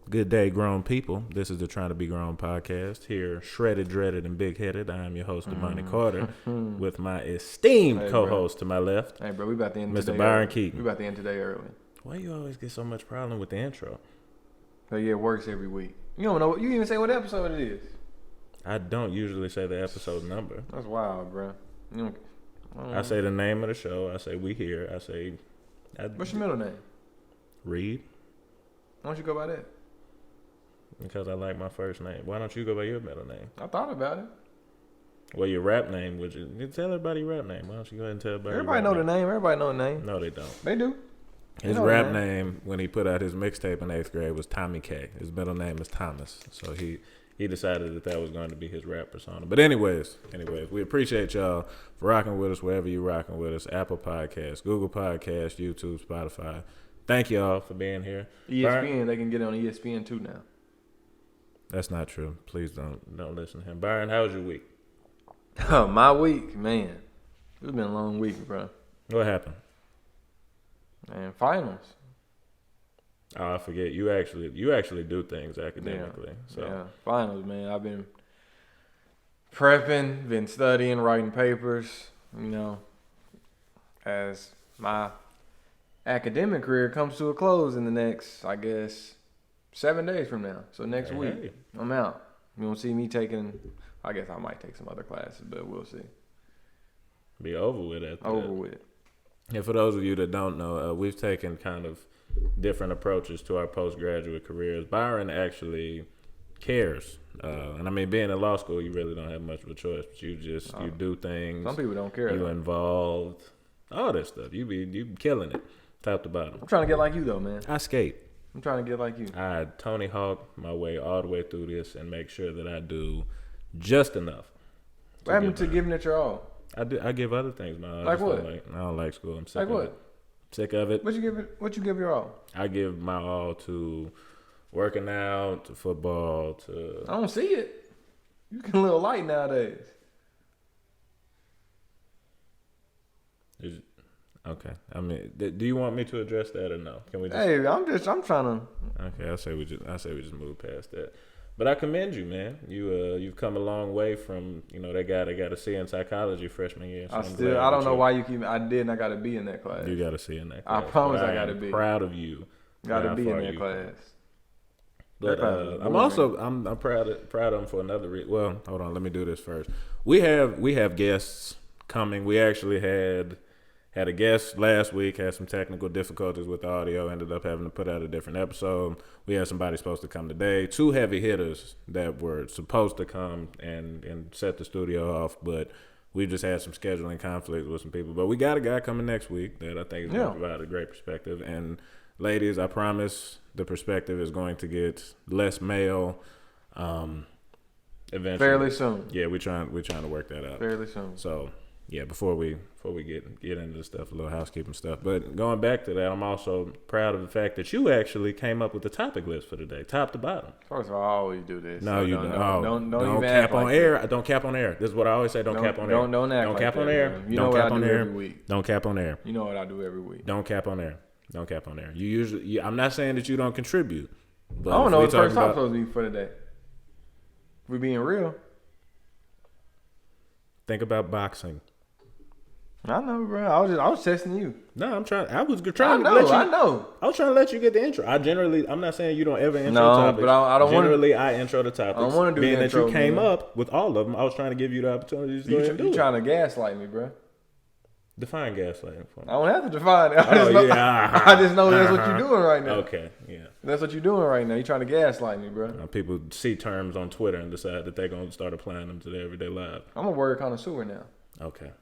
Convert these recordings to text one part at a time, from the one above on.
Good day, grown people. This is the Trying to Be Grown podcast. Here, shredded, dreaded, and big-headed. I am your host, Damani Carter, with my esteemed co-host to my left. Hey, bro, we about to end Mr. today Byron early. Keaton. We about to end today early. Why you always get so much problem with the intro? But yeah, it works every week. You don't know. You didn't even say what episode it is. I don't usually say the episode number. That's wild, bro. I say the name of the show. I say we here. I say. What's your middle name? Reed. Why don't you go by that? Because I like my first name. Why don't you go by your middle name? I thought about it. Well, your rap name, would you tell everybody your rap name? Why don't you go ahead and tell everybody? Everybody know the name. Everybody know the name. No, they don't. They do. His rap name when he put out his mixtape in 8th grade was Tommy K. His middle name is Thomas. So he decided that was going to be his rap persona. But anyways, we appreciate y'all for rocking with us wherever you're rocking with us. Apple Podcasts, Google Podcasts, YouTube, Spotify. Thank y'all for being here. ESPN, Byron, they can get it on ESPN too now. that's not true. Please don't listen to him. Byron, how was your week? Oh, my week, man. It's been a long week, bro. What happened? And finals. Oh, I forget. You actually do things academically. Yeah, finals, man. I've been prepping, been studying, writing papers, as my academic career comes to a close in the next, I guess, 7 days from now. So next week, I'm out. You won't see me I guess I might take some other classes, but we'll see. Be over with it. Over with. And for those of you that don't know, we've taken kind of different approaches to our postgraduate careers. Byron actually cares. And I mean, being in law school, you really don't have much of a choice. But you do things. Some people don't care. You involved. All that stuff. You be killing it. Top to bottom. I'm trying to get like you, though, man. I skate. I'm trying to get like you. I Tony Hawk my way all the way through this and make sure that I do just enough. What happened to giving it your all? I give other things my all. Like what? I don't like school. I'm sick like of what? it. Sick of it. What you give your all? I give my all to working out, to football, to... I don't see it. You can a little light nowadays. Okay. I mean, do you want me to address that or no? Can we just... Hey, I'm trying to... Okay, I say we just move past that. But I commend you, man. You've come a long way from, that guy that got a C in psychology freshman year. So I don't know why you keep... I did and I got to be in that class. You got to C in that class. I promise I got to be. Proud of you. Got to be in that class. But I'm proud of him for another reason. Well, hold on, let me do this first. We have guests coming. We actually had a guest last week, had some technical difficulties with the audio, ended up having to put out a different episode. We had somebody supposed to come today, 2 heavy hitters that were supposed to come and set the studio off, but we just had some scheduling conflicts with some people. But we got a guy coming next week that I think is going to provide a great perspective. And ladies, I promise the perspective is going to get less male eventually. Fairly soon. Yeah, we're trying to work that out. Fairly soon. So, yeah, before we get into the stuff, a little housekeeping stuff. But going back to that, I'm also proud of the fact that you actually came up with the topic list for today, top to bottom. First of all, I always do this. No, you don't. Don't even cap on like air. that. Don't cap on air. This is what I always say. Don't cap on air. Don't act Don't like cap that, on air. Man. You Don't know what cap I on do air. every week. Don't cap on air. You know what I do every week. Don't cap on air. Don't cap on air. You usually. I'm not saying that you don't contribute. But I don't know what the first time supposed to be for today. If we're being real. Think about boxing. I know, bro. I was testing you. No, I'm trying. I was trying to let let you. I know. I was trying to let you get the intro. I'm not saying you don't ever intro No, topics. but I don't Generally, I intro the topics. I don't want to do being the intro, that you came man. up with all of them, I was trying to give you the opportunity to go ahead and do You it. trying to gaslight me, bro. Define gaslighting for me. I don't have to define it. Yeah. I just know that's what you're doing right now. Okay, yeah. That's what you're doing right now. You're trying to gaslight me, bro. People see terms on Twitter and decide that they're going to start applying them to their everyday life. I'm a word connoisseur now. Okay.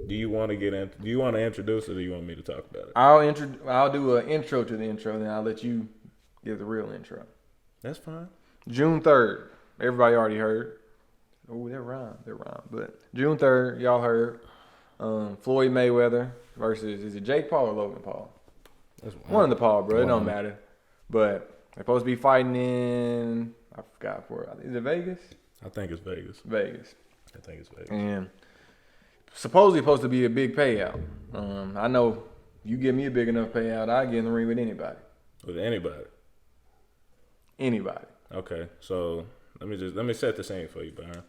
Do you want to introduce it, or do you want me to talk about it? I'll do an intro to the intro, then I'll let you give the real intro. That's fine. June 3rd. Everybody already heard. Oh, that rhymed. But June 3rd, y'all heard. Floyd Mayweather versus, is it Jake Paul or Logan Paul? That's one of the Paul, bro. It don't matter. But they're supposed to be fighting in, I forgot is it Vegas? I think it's Vegas. I think it's Vegas. And supposedly supposed to be a big payout. I know you give me a big enough payout, I get in the ring with anybody. With anybody. Anybody. Okay, so let me set the scene for you, Byron.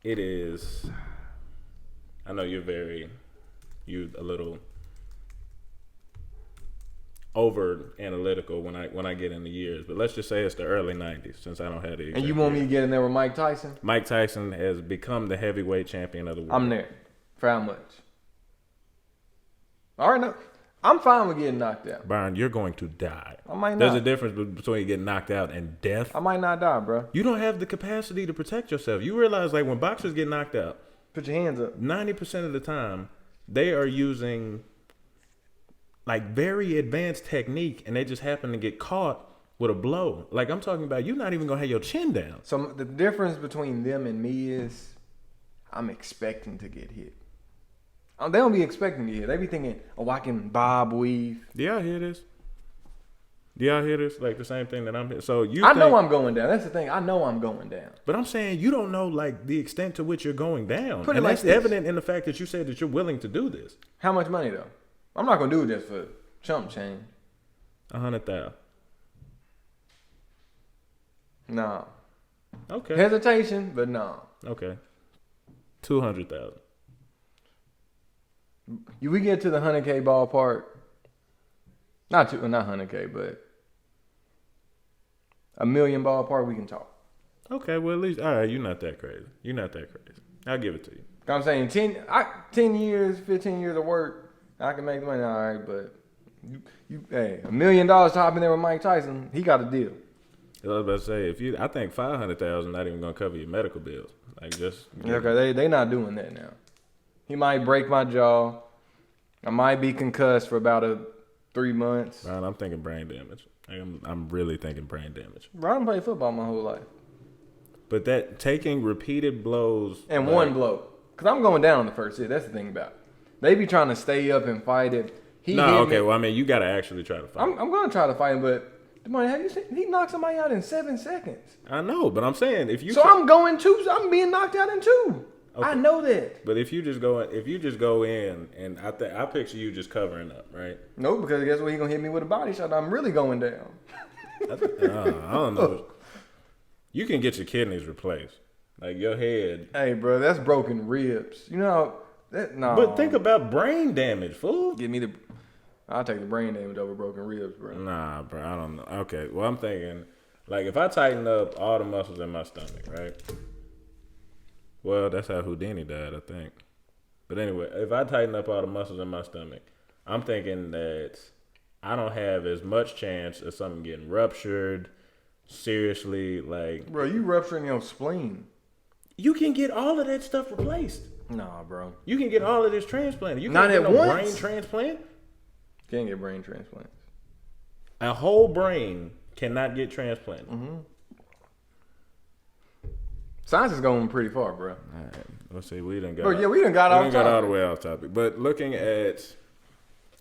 It is. I know you're a little over analytical when I get in the years, but let's just say it's the early '90s since I don't have the. And you want me to get in there with Mike Tyson? Mike Tyson has become the heavyweight champion of the world. I'm there. For how much? All right, no. I'm fine with getting knocked out. Byron, you're going to die. I might not. There's a difference between getting knocked out and death. I might not die, bro. You don't have the capacity to protect yourself. You realize, like, when boxers get knocked out, put your hands up. 90% of the time, they are using, like, very advanced technique, and they just happen to get caught with a blow. Like, I'm talking about, you're not even going to have your chin down. So the difference between them and me is I'm expecting to get hit. They don't be expecting to get hit. They be thinking, oh, I can bob, weave. Do y'all hear this? Like the same thing that I'm hearing? So I know I'm going down. That's the thing. I know I'm going down. But I'm saying you don't know, like, the extent to which you're going down. Put it and like that's this. evident in the fact that you said that you're willing to do this. How much money, though? I'm not going to do it just for chump change. 100,000. No. Okay. Hesitation, but no. Okay. 200,000. We get to the 100K ballpark. Not 100K, but $1 million ballpark, we can talk. Okay, well, at least, all right, you're not that crazy. I'll give it to you. I'm saying 10 years, 15 years of work, I can make the money, all right, but hey, $1 million to hop in there with Mike Tyson, he got a deal. I was about to say, I think 500,000 not even gonna cover your medical bills. Like, just Okay, they not doing that now. He might break my jaw. I might be concussed for about 3 months. Right, I'm thinking brain damage. I'm really thinking brain damage. Bro, I done played football my whole life. But that taking repeated blows and one blow, because I'm going down on the first hit. That's the thing about it. They be trying to stay up and fight it. Well, I mean, you got to actually try to fight. I'm going to try to fight him, but have you seen he knocked somebody out in 7 seconds? I know, but I'm saying if you I'm being knocked out in 2. Okay. I know that. But if you just go in, and I picture you just covering up, right? No, because guess what? He gonna hit me with a body shot. I'm really going down. I don't know. You can get your kidneys replaced, like your head. Hey, bro, that's broken ribs. You know that? No. But think about brain damage, fool. I'll take the brain damage over broken ribs, bro. Nah, bro, I don't know. Okay, well, I'm thinking, like, if I tighten up all the muscles in my stomach, right? Well, that's how Houdini died, I think. But anyway, if I tighten up all the muscles in my stomach, I'm thinking that I don't have as much chance of something getting ruptured. Seriously, like... Bro, you rupturing your spleen. You can get all of that stuff replaced. Nah, bro. You can get all of this transplanted. You can't get no brain transplant? Can't get brain transplants. A whole brain cannot get transplanted. Mm-hmm. Science is going pretty far, bro. All right. Let's see. We done got all the way off topic. But looking at,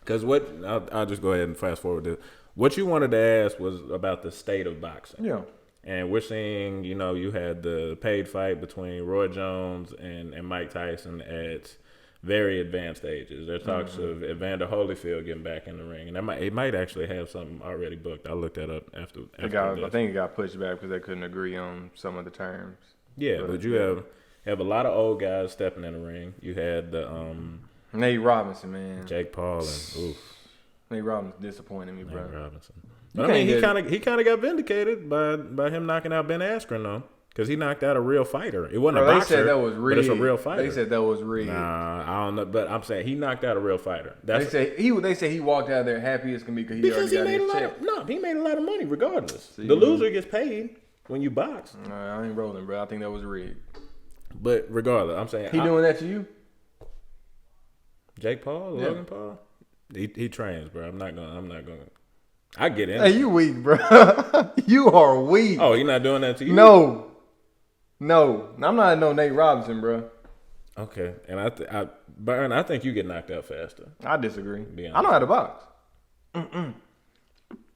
because I'll just go ahead and fast forward this. What you wanted to ask was about the state of boxing. Yeah. And we're seeing, you had the paid fight between Roy Jones and Mike Tyson at very advanced ages. There's talks of Evander Holyfield getting back in the ring, and it might actually have something already booked. I'll look that up after I think it got pushed back because they couldn't agree on some of the terms. Yeah, but you have a lot of old guys stepping in the ring. You had the Nate Robinson, man, Jake Paul, and Nate Robinson disappointed me, bro. Nate Robinson. But I mean, he kind of got vindicated by him knocking out Ben Askren though, because he knocked out a real fighter. It wasn't a boxer. They said that was rigged. But it's a real fighter. They said that was rigged. Nah, I don't know, but I'm saying he knocked out a real fighter. They say he walked out there happy as can be because he already got his check. He made a lot of money regardless. The loser gets paid when you box. I ain't rolling, bro. I think that was rigged. But regardless, I'm saying doing that to you? Jake Paul, Logan Paul, he trains, bro. I'm not gonna. I get in. Hey, you weak, bro. You are weak. Oh, he not doing that to you? No. I'm not no Nate Robinson, bro. Okay, and Byron, I think you get knocked out faster. I disagree. I know how to box.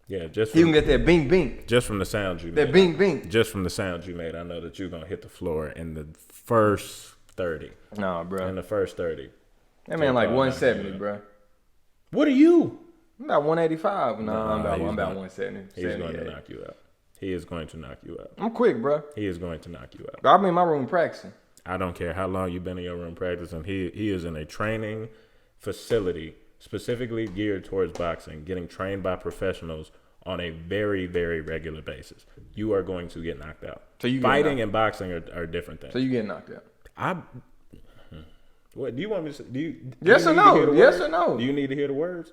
Yeah, you can get that bing bing. Just from the sound you made. That bing bing. Just from the sound you made, I know that you're gonna hit the floor in the first 30. Nah, bro. In the first 30. That man like 170, bro. What are you? I'm about 185. No, I'm about 170. He's going to knock you out. He is going to knock you out. I'm quick, bro. He is going to knock you out. I'm in my room practicing. I don't care how long you've been in your room practicing. He is in a training facility specifically geared towards boxing, getting trained by professionals on a very, very regular basis. You are going to get knocked out. So you fighting and boxing are different things. So you get knocked out. What do you want me to say? Yes or no? Yes or no? Do you need to hear the words?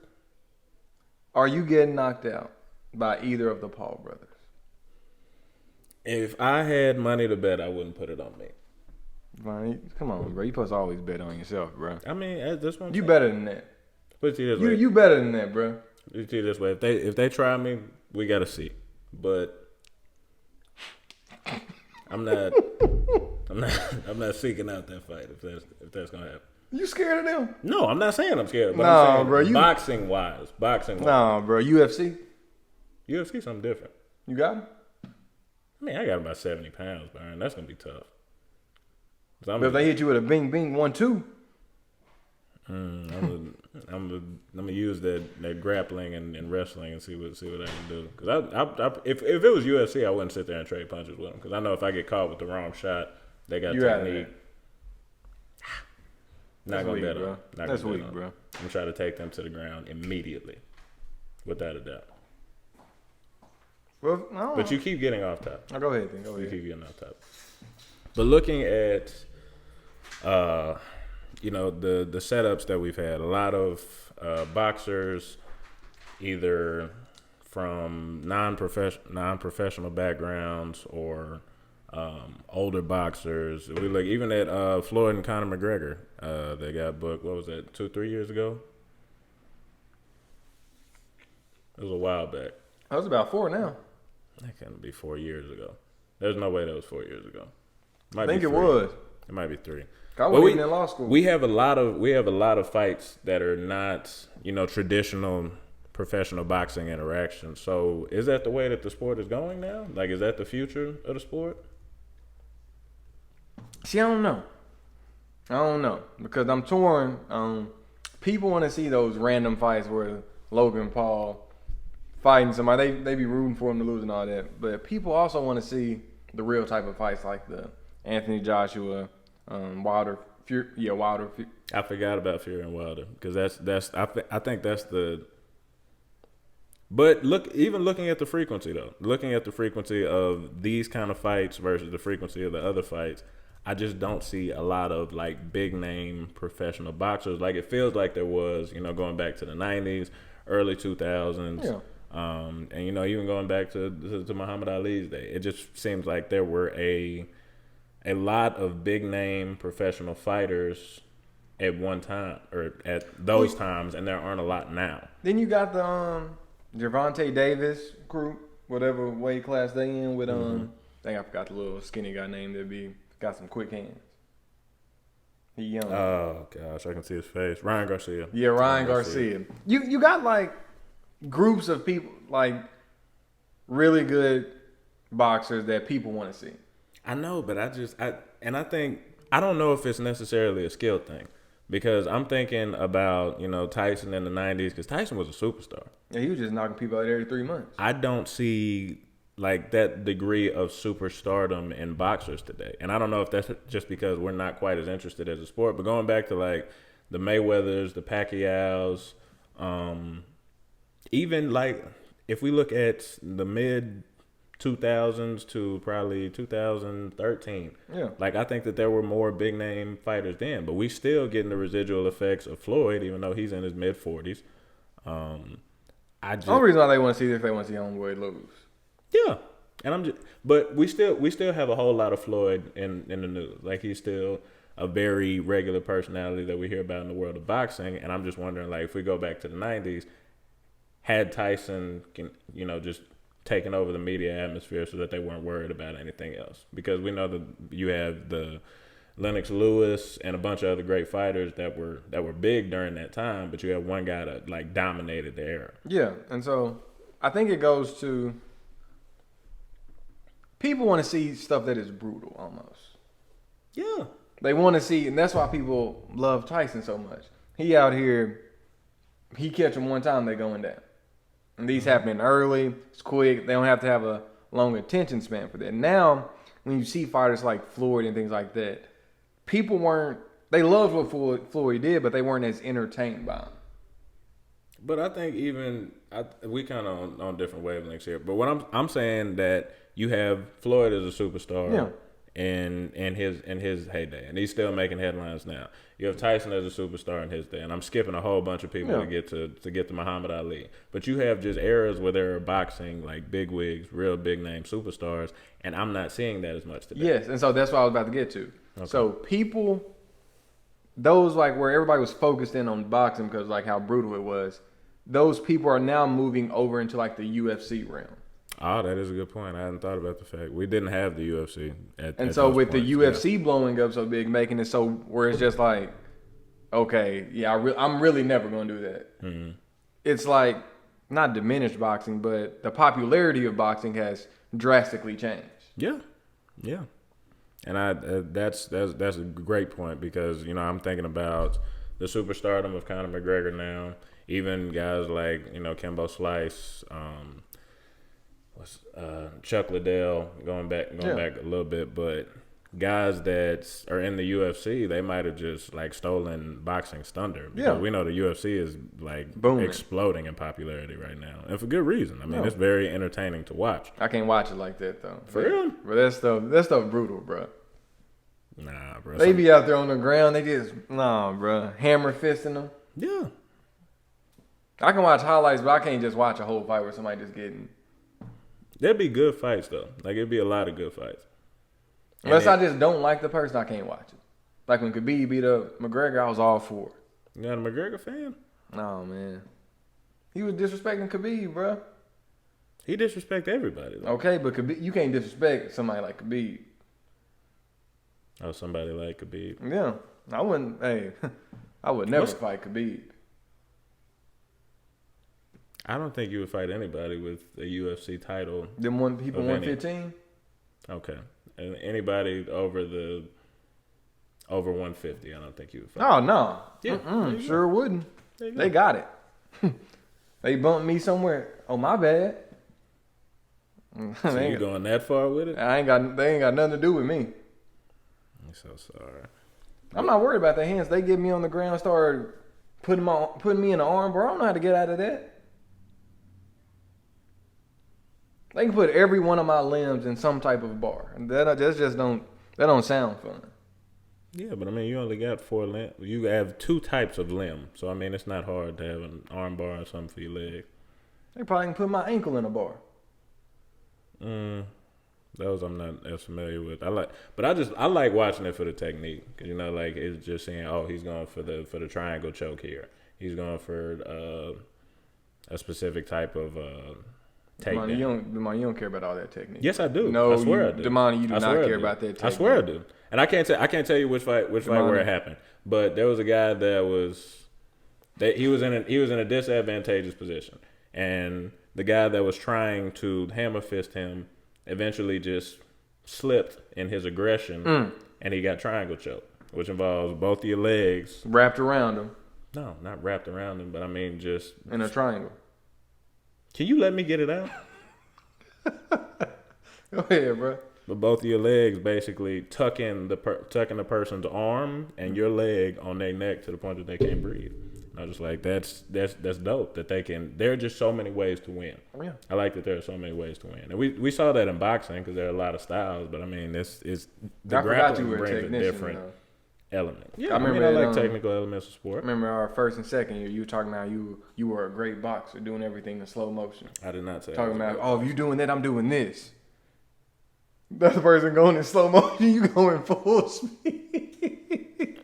Are you getting knocked out by either of the Paul brothers? If I had money to bet, I wouldn't put it on me. Right? Come on, bro. You supposed to always bet on yourself, bro. I mean, that's one. You better than that. Put it this way. You better than that, bro. Put it this way. If they try me, we gotta see. But I'm not seeking out that fight if that's gonna happen. You scared of them? No, I'm not saying I'm scared. But no, I'm saying bro. Boxing wise. No, bro. UFC something different. You got him? I mean, I got about 70 pounds, Byron. That's gonna be tough. But if they hit you with a bing bing 1-2. I'm gonna use that grappling and wrestling and see what I can do. Because if it was UFC, I wouldn't sit there and trade punches with them. Because I know if I get caught with the wrong shot, they got technique. Not gonna bet on. That's weak, bro. I'm gonna try to take them to the ground immediately, without a doubt. Well, no. But you keep getting off top. Oh, go ahead, then. Go ahead. You keep getting off top. But looking at, the setups that we've had, a lot of boxers, either from non-professional backgrounds or older boxers. We look even at Floyd and Conor McGregor. They got booked. What was that? 2-3 years ago. It was a while back. That was about 4 now. That can't be 4 years ago. There's no way that was 4 years ago. I think it was. It might be 3. I wasn't even in law school. We have a lot of fights that are not, traditional professional boxing interactions. So is that the way that the sport is going now? Like, is that the future of the sport? See, I don't know because I'm torn. People want to see those random fights where Logan Paul fighting somebody. They be rooting for him to lose and all that. But people also want to see the real type of fights like the Anthony Joshua, Wilder. Wilder. I forgot about Fury and Wilder because I think that's the. But looking at the frequency though, looking at the frequency of these kind of fights versus the frequency of the other fights, I just don't see a lot of like big name professional boxers. Like it feels like there was, going back to the 90s, early 2000s. Yeah. And even going back to Muhammad Ali's day, it just seems like there were a lot of big name professional fighters at one time or at those times, and there aren't a lot now. Then you got the Gervonta Davis group, whatever weight class they in with I think I forgot the little skinny guy name that got some quick hands. He young. Oh gosh, I can see his face. Ryan Garcia. Yeah, Ryan Garcia. You got like groups of people, like really good boxers that people want to see. I know, but I think I don't know if it's necessarily a skill thing because I'm thinking about Tyson in the 90s because Tyson was a superstar. Yeah, he was just knocking people out every 3 months. I don't see like that degree of superstardom in boxers today, and I don't know if that's just because we're not quite as interested as a sport. But going back to like the Mayweathers, the Pacquiaos, even like if we look at the mid 2000s to probably 2013. Yeah. Like I think that there were more big name fighters then, but we still getting the residual effects of Floyd, even though he's in his mid 40s. The only reason why they want to see this, they want to see homeboy lose. Yeah, and but we still have a whole lot of Floyd in the news. Like he's still a very regular personality that we hear about in the world of boxing, and I'm just wondering, like, if we go back to the 90s, had Tyson, just taken over the media atmosphere so that they weren't worried about anything else. Because we know that you have the Lennox Lewis and a bunch of other great fighters that were big during that time, but you have one guy that like dominated the era. Yeah, and so I think it goes to people want to see stuff that is brutal almost. Yeah. They want to see, and that's why people love Tyson so much. He out here, he catch them one time, they going down. And these happen early. It's quick. They don't have to have a long attention span for that. Now, when you see fighters like Floyd and things like that, people weren't. They loved what Floyd did, but they weren't as entertained by him. But I think we kind of on different wavelengths here. But what I'm saying that you have Floyd as a superstar. Yeah. In his heyday, and he's still making headlines now. You have Tyson as a superstar in his day, and I'm skipping a whole bunch of people to get to Muhammad Ali. But you have just eras where there are boxing like big wigs, real big name superstars, and I'm not seeing that as much today. Yes, and so that's what I was about to get to. Okay. So people, those like where everybody was focused in on boxing because like how brutal it was, those people are now moving over into like the UFC realm. Oh, that is a good point. I hadn't thought about the fact we didn't have the UFC and so with points. The UFC blowing up so big, making it so where it's just like, okay, yeah, I'm really never going to do that. Mm-hmm. It's like not diminished boxing, but the popularity of boxing has drastically changed. Yeah, yeah, and that's a great point because I'm thinking about the superstardom of Conor McGregor now, even guys like Kimbo Slice. Chuck Liddell going back a little bit, but guys that are in the UFC, they might have just like stolen boxing's thunder. Because we know the UFC is like booming, exploding in popularity right now, and for good reason. I mean, it's very entertaining to watch. I can't watch it like that though. For real? But that stuff brutal, bro. Nah, bro. They be out there on the ground. They just bro, hammer fisting them. Yeah. I can watch highlights, but I can't just watch a whole fight where somebody just getting. There'd be good fights though. Like it'd be a lot of good fights. Unless I just don't like the person, I can't watch it. Like when Khabib beat up McGregor, I was all for it. You not a McGregor fan? No, man. He was disrespecting Khabib, bro. He disrespect everybody though. Okay, but Khabib, you can't disrespect somebody like Khabib. Oh, somebody like Khabib. Yeah, I wouldn't. Hey, I would never fight Khabib. I don't think you would fight anybody with a UFC title. Them people 115? Okay. And anybody over 150, I don't think you would fight. Oh, no. Yeah. Sure wouldn't. They got it. They bumped me somewhere. Oh, my bad. So you going that far with it? They ain't got nothing to do with me. I'm so sorry. I'm not worried about their hands. They get me on the ground, start putting me in the arm, bro. I don't know how to get out of that. They can put every one of my limbs in some type of bar. And that don't sound fun. Yeah, but I mean, you only got 4 limbs. You have 2 types of limb. So, I mean, it's not hard to have an arm bar or something for your leg. They probably can put my ankle in a bar. Those I'm not as familiar with. I like watching it for the technique. Cause like it's just saying, oh, he's going for the triangle choke here. He's going for a specific type of Damani, you don't care about all that technique. Yes, I do. No, I swear I do. Damani, you do not care about that technique. I swear I do. And I can't tell you which fight where it happened. But there was a guy he was in a disadvantageous position, and the guy that was trying to hammer fist him eventually just slipped in his aggression, and he got triangle choke, which involves both of your legs wrapped around him. No, not wrapped around him, but I mean just in a triangle. Can you let me get it out? Go ahead, bro. But both of your legs basically tucking the person's arm and your leg on their neck to the point that they can't breathe. And I was just like, that's dope that they can. There are just so many ways to win. Oh, yeah. I like that there are so many ways to win, and we saw that in boxing because there are a lot of styles. But I mean, the grappling brings a different element. Yeah, I like technical elements of sport. I remember our first and second year, you were talking about you were a great boxer, doing everything in slow motion. I did not say talking about, if you doing that, I'm doing this. The other person going in slow motion, you going full speed.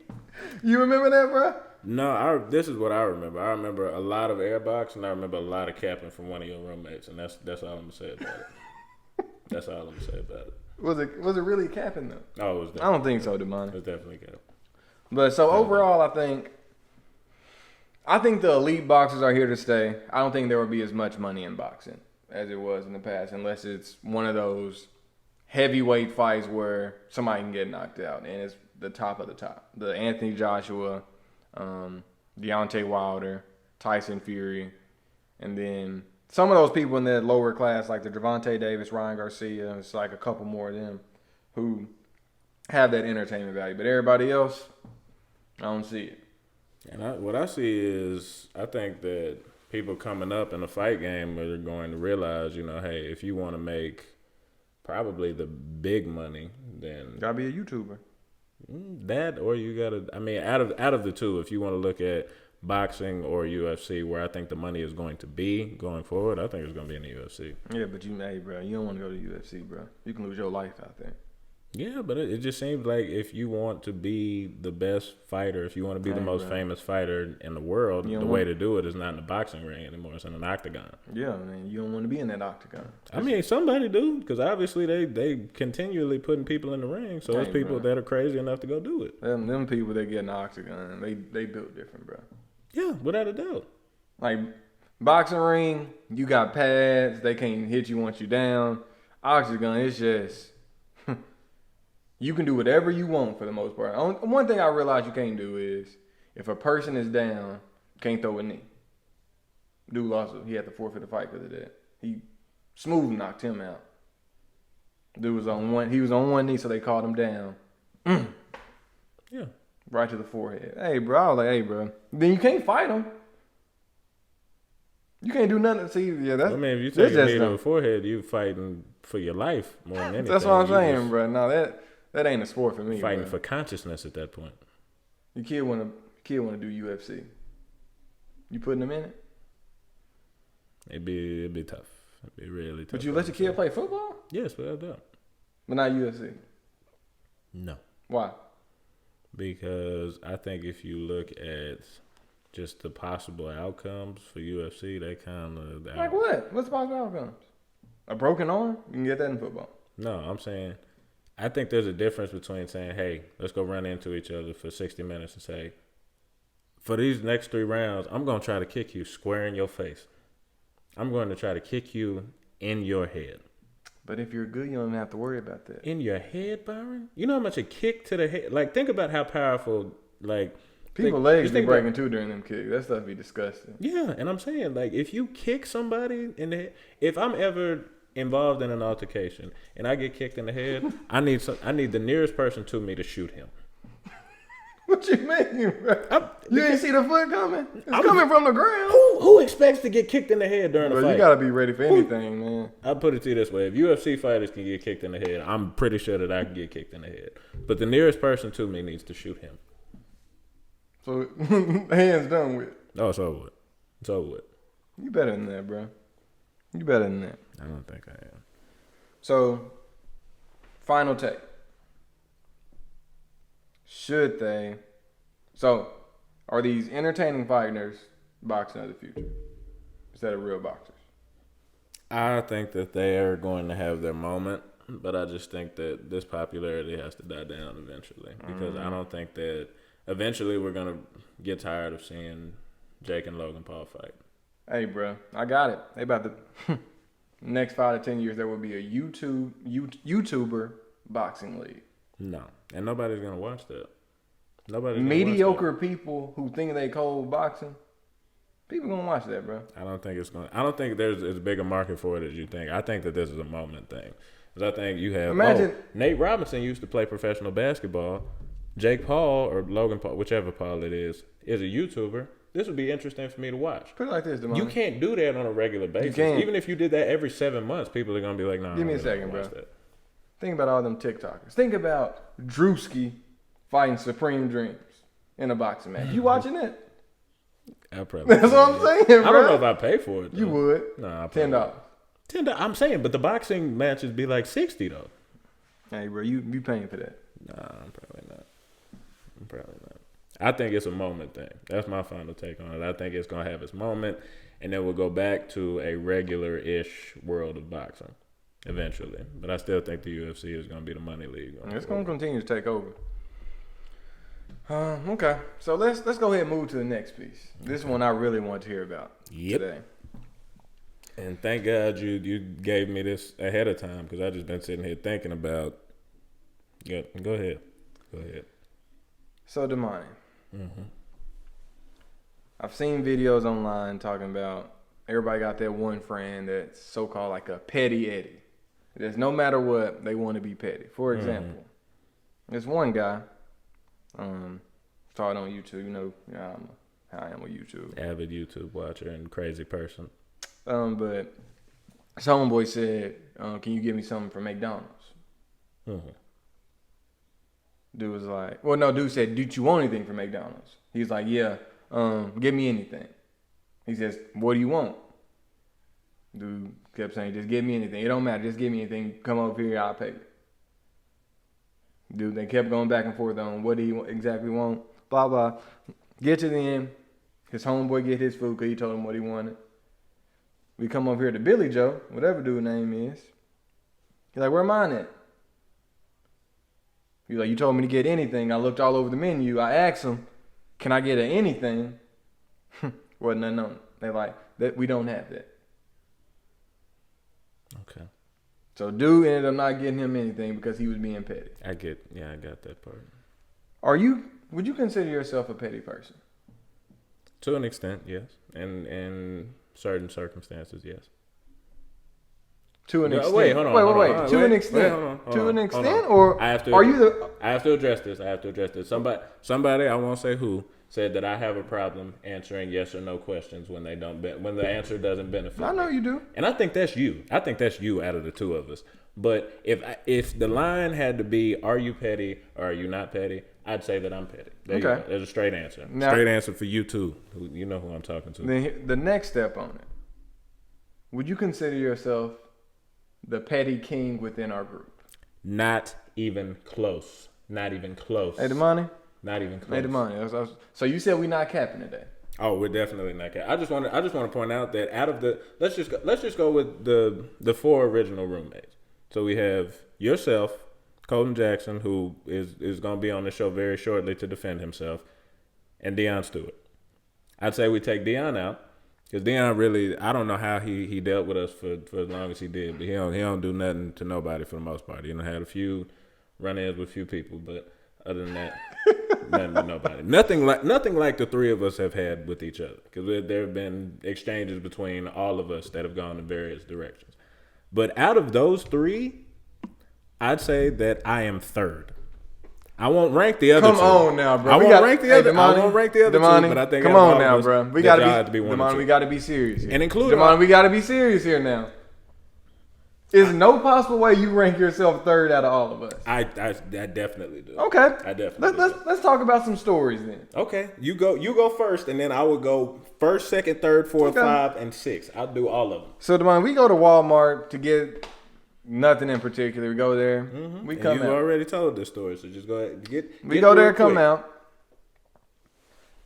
You remember that, bro? No, this is what I remember. I remember a lot of air boxing, and I remember a lot of capping from one of your roommates, and that's all I'm gonna say about it. That's all I'm gonna say about it. Was it really capping though? Oh, it was definitely. I don't think so, Damani. It was definitely capping. But so overall, I think the elite boxers are here to stay. I don't think there will be as much money in boxing as it was in the past, unless it's one of those heavyweight fights where somebody can get knocked out, and it's the top of the top. The Anthony Joshua, Deontay Wilder, Tyson Fury, and then some of those people in that lower class, like the Gervonta Davis, Ryan Garcia, it's like a couple more of them who have that entertainment value. But everybody else, I don't see it. And what I see is, I think that people coming up in the fight game are going to realize, hey, if you want to make probably the big money, then Gotta be a YouTuber. That, or you gotta. I mean, out of the two, if you want to look at boxing or UFC, where I think the money is going to be going forward, I think it's going to be in the UFC. Yeah, but bro, you don't want to go to UFC, bro. You can lose your life out there. Yeah, but it just seems like if you want to be the best fighter, if you want to be the most famous fighter in the world, the way to do it is not in the boxing ring anymore. It's in an octagon. Yeah, man, you don't want to be in that octagon. I mean, somebody do, because obviously they continually putting people in the ring. So there's people that are crazy enough to go do it. Them people that get in the octagon, they built different, bro. Yeah, without a doubt. Like, boxing ring, you got pads. They can't hit you once you down. Octagon, it's just... You can do whatever you want for the most part. One thing I realize you can't do is, if a person is down, can't throw a knee. Dude lost, he had to forfeit the fight because of that. He smooth knocked him out. Dude was on one knee, so they called him down. Yeah. Right to the forehead. Hey, bro. I was like, hey, bro. Then you can't fight him. You can't do nothing. See, yeah, that's... I mean, if you take a knee to the forehead, you fighting for your life more than anything. That's what I'm saying, bro. No, that ain't a sport for me. Fighting bro. for consciousness at that point. Your kid wanna do UFC. You putting him in it? It'd be tough. It'd be really tough. Would you let your kid play football? Yes, without doubt. But not UFC. No. Why? Because I think if you look at just the possible outcomes for UFC, they kind of... Like what? What's the possible outcomes? A broken arm? You can get that in football. No, I'm saying... I think there's a difference between saying, hey, let's go run into each other for 60 minutes and say, for these next 3 rounds, I'm going to try to kick you square in your face. I'm going to try to kick you in your head. But if you're good, you don't have to worry about that. In your head, Byron? You know how much a kick to the head... Like, think about how powerful, like... People's legs be breaking too during them kicks. That stuff be disgusting. Yeah, and I'm saying, like, if you kick somebody in the head... If I'm ever... involved in an altercation and I get kicked in the head, I need the nearest person to me to shoot him. What you mean, bro? You didn't see the foot coming? It's coming from the ground. Who expects to get kicked in the head during a fight? You gotta be ready for anything, man. I'll put it to you this way. If UFC fighters can get kicked in the head, I'm pretty sure that I can get kicked in the head. But the nearest person to me needs to shoot him. So, hands done with. Oh, it's over with. It's over with. You better than that, bro. You better than that. I don't think I am. So, final take. Should they? So, are these entertaining fighters boxing of the future instead of real boxers? I think that they are going to have their moment, but I just think that this popularity has to die down eventually because I don't think that eventually we're going to get tired of seeing Jake and Logan Paul fight. Hey, bro, I got it. They about to next 5 to 10 years there will be a YouTuber boxing league. No, and nobody's gonna watch that. Mediocre people who think they cold boxing. People gonna watch that, bro. I don't think there's as big a market for it as you think. I think that this is a moment thing. Because I think you have Nate Robinson used to play professional basketball. Jake Paul or Logan Paul, whichever Paul it is a YouTuber. This would be interesting for me to watch. Put it like this, Damani. You can't do that on a regular basis. Even if you did that every 7 months, people are going to be like, nah. Give me a second, bro. Think about all them TikTokers. Think about Drewski fighting Supreme Dreams in a boxing match. You watching it? That's what I'm saying, bro. I don't know if I pay for it, though. You would. Nah, $10. $10. I'm saying, but the boxing matches be like $60, though. Hey, bro, you paying for that. Nah, I'm probably not. I think it's a moment thing. That's my final take on it. I think it's going to have its moment, and then we'll go back to a regular-ish world of boxing eventually. But I still think the UFC is going to be the money league. It's going to continue to take over. Okay. So let's go ahead and move to the next piece. This one I really want to hear about today. And thank God you gave me this ahead of time because I just been sitting here thinking about. Yeah, go ahead. So Damani, I've seen videos online talking about everybody got that one friend that's so-called like a petty Eddie. There's no matter what, they want to be petty. For example, there's one guy, started on YouTube. You know how I am with YouTube. Avid YouTube watcher and crazy person. But some homeboy said, can you give me something from McDonald's? Dude was like, well, no, dude said, "Did you want anything from McDonald's?" He's like, "Yeah, give me anything." He says, "What do you want?" Dude kept saying, "Just give me anything. It don't matter. Just give me anything. Come over here, I'll pay you." Dude, they kept going back and forth on what do he exactly want, blah, blah. Get to the end, his homeboy get his food because he told him what he wanted. We come over here to Billy Joe, whatever dude's name is. He's like, "Where mine at?" He's like, "You told me to get anything. I looked all over the menu. I asked him, can I get anything?" Wasn't nothing on it. They like, that we don't have that. Okay. So dude ended up not getting him anything because he was being petty. I got that part. Would you consider yourself a petty person? To an extent, yes. And in certain circumstances, yes. To an extent. Wait, hold on. Wait. To an extent. To an extent, or are you the? I have to address this. Somebody, I won't say who, said that I have a problem answering yes or no questions when when the answer doesn't benefit. I know you do. And I think that's you. I think that's you out of the two of us. But if the line had to be, are you petty or are you not petty? I'd say that I'm petty. There you go. There's a straight answer. Now, straight answer for you too. You know who I'm talking to. The next step on it. Would you consider yourself the petty king within our group? Not even close. Not even close. Hey, Damani? Not even close. Hey, Damani. So you said we're not capping today. Oh, we're definitely not capping. I just want to point out that out of the let's just go with the four original roommates. So we have yourself, Colton Jackson, who is going to be on the show very shortly to defend himself, and Deion Stewart. I'd say we take Deion out. Because Deion really, I don't know how he dealt with us for as long as he did, but he don't do nothing to nobody for the most part. You know, had a few run-ins with a few people, but other than that, nothing with nobody. Nothing like the three of us have had with each other. Because there have been exchanges between all of us that have gone in various directions. But out of those three, I'd say that I am third. I won't rank the other two. Come on now, bro. I won't rank the other two, but I think come on now, bro. We gotta be one Damani, we gotta be serious here. And include Damani, we gotta be serious here now. There's no possible way you rank yourself third out of all of us. I definitely do. Okay. I definitely do. Let's talk about some stories then. Okay. You go first, and then I will go first, second, third, fourth, 5, and 6. I'll do all of them. So Damani, we go to Walmart to get nothing in particular. We go there. Mm-hmm. We come out. You already told this story, so just go ahead. We go there, come out.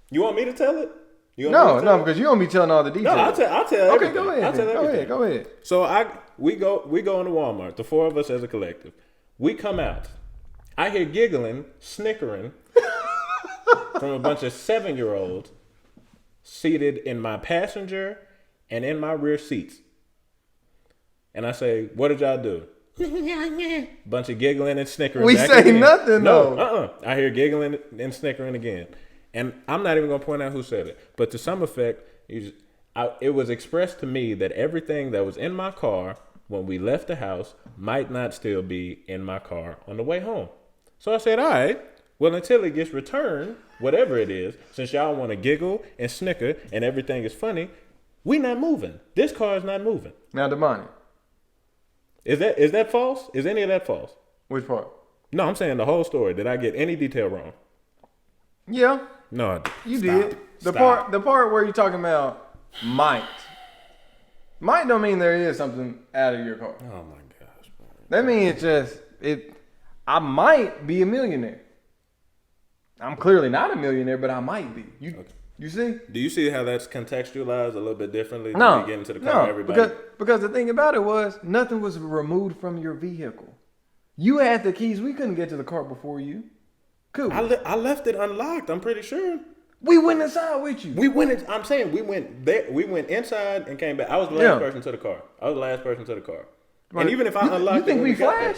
You want me to tell it? No, because you don't be telling all the details. No, I'll tell everything. Okay, go ahead. I'll tell everything. Go ahead. So we go into Walmart, the four of us as a collective. We come out. I hear giggling, snickering from a bunch of 7-year-olds seated in my passenger and in my rear seats. And I say, "What did y'all do?" Bunch of giggling and snickering. We say again. nothing, though. No, I hear giggling and snickering again. And I'm not even going to point out who said it. But to some effect, it was expressed to me that everything that was in my car when we left the house might not still be in my car on the way home. So I said, all right, well, until it gets returned, whatever it is, since y'all want to giggle and snicker and everything is funny, we not moving. This car is not moving. Now, Damani. Is that false? Is any of that false? Which part? No, I'm saying the whole story. Did I get any detail wrong? Yeah. No, you did. The part where you're talking about might don't mean there is something out of your car. Oh my gosh, bro. That means I might be a millionaire. I'm clearly not a millionaire, but I might be. You see? Do you see how that's contextualized a little bit differently? No, you get into the car, everybody. Because the thing about it was nothing was removed from your vehicle. You had the keys. We couldn't get to the car before you. Cool. I left it unlocked. I'm pretty sure. We went inside with you. We went there. We went inside and came back. I was the last person to the car. And even if I unlocked, you think we flash?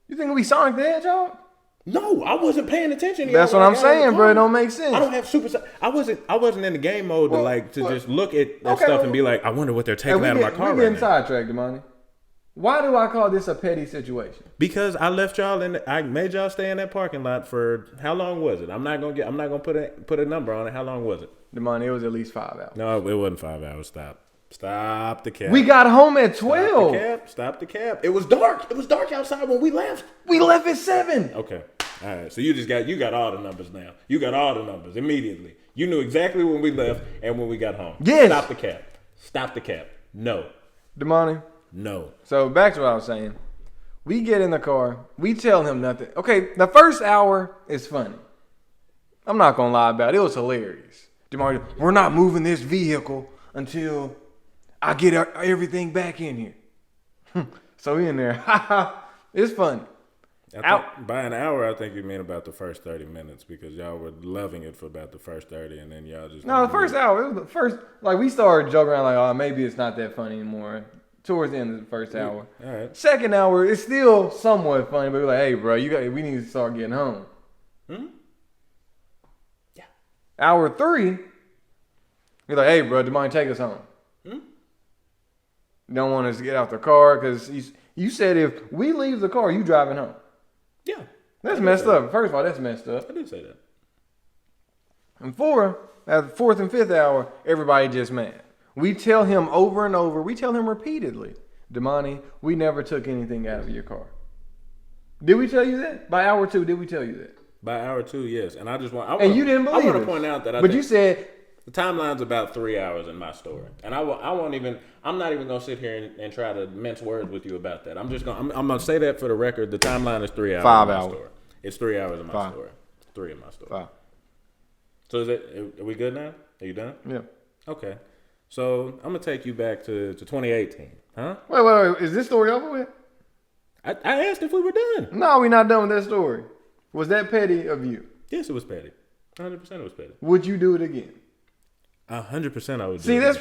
You think we Sonic the Hedgehog? No, I wasn't paying attention. That's what I'm saying, bro. It don't make sense. I don't have super. I wasn't in the game mode to just look at stuff and be like, I wonder what they're taking out of my car right now. We're getting sidetracked, Damani. Why do I call this a petty situation? Because I left y'all I made y'all stay in that parking lot for how long was it? I'm not gonna put a number on it. How long was it? Damani, it was at least 5 hours. No, it wasn't 5 hours. Stop the cap. We got home at 12. Stop the cap. It was dark. It was dark outside when we left. We left at 7. Okay. All right. So you got all the numbers now. You got all the numbers immediately. You knew exactly when we left and when we got home. Yes. Stop the cap. No. Damani. No. So back to what I was saying. We get in the car. We tell him nothing. Okay, the first hour is funny. I'm not going to lie about it. It was hilarious. Damani, we're not moving this vehicle until I get everything back in here. So we in there. It's funny. By an hour, I think you mean about the first 30 minutes because y'all were loving it for about the first 30 and then y'all just... No, the first hour. It was the first... Like, we started joking around like, oh, maybe it's not that funny anymore. Towards the end of the first hour. All right. Second hour, it's still somewhat funny, but we're like, hey, bro, we need to start getting home. Hmm? Yeah. Hour 3, you're like, hey, bro, Damani, take us home. Hmm? You don't want us to get out the car because you said if we leave the car, you driving home. Yeah. That's messed up. First of all, that's messed up. I did say that. And at the 4th and 5th hour, everybody just mad. We tell him over and over, we tell him repeatedly, Damani, we never took anything out of your car. Did we tell you that? By hour 2, did we tell you that? By hour 2, yes. And you didn't believe it. I want to point out that you said the timeline's about 3 hours in my story. And I'm not even going to sit here and try to mince words with you about that. I'm going to say that for the record. The timeline is 3 hours 5 in my hours. story. It's 3 hours in my 5. story. 3 in my story. 5. So are we good now? Are you done? Yeah. Okay. So I'm gonna take you back to 2018, huh? Wait. Is this story over with? I asked if we were done. No, we're not done with that story. Was that petty of you? Yes, it was petty. 100% it was petty. Would you do it again? 100% I would do it. Yes.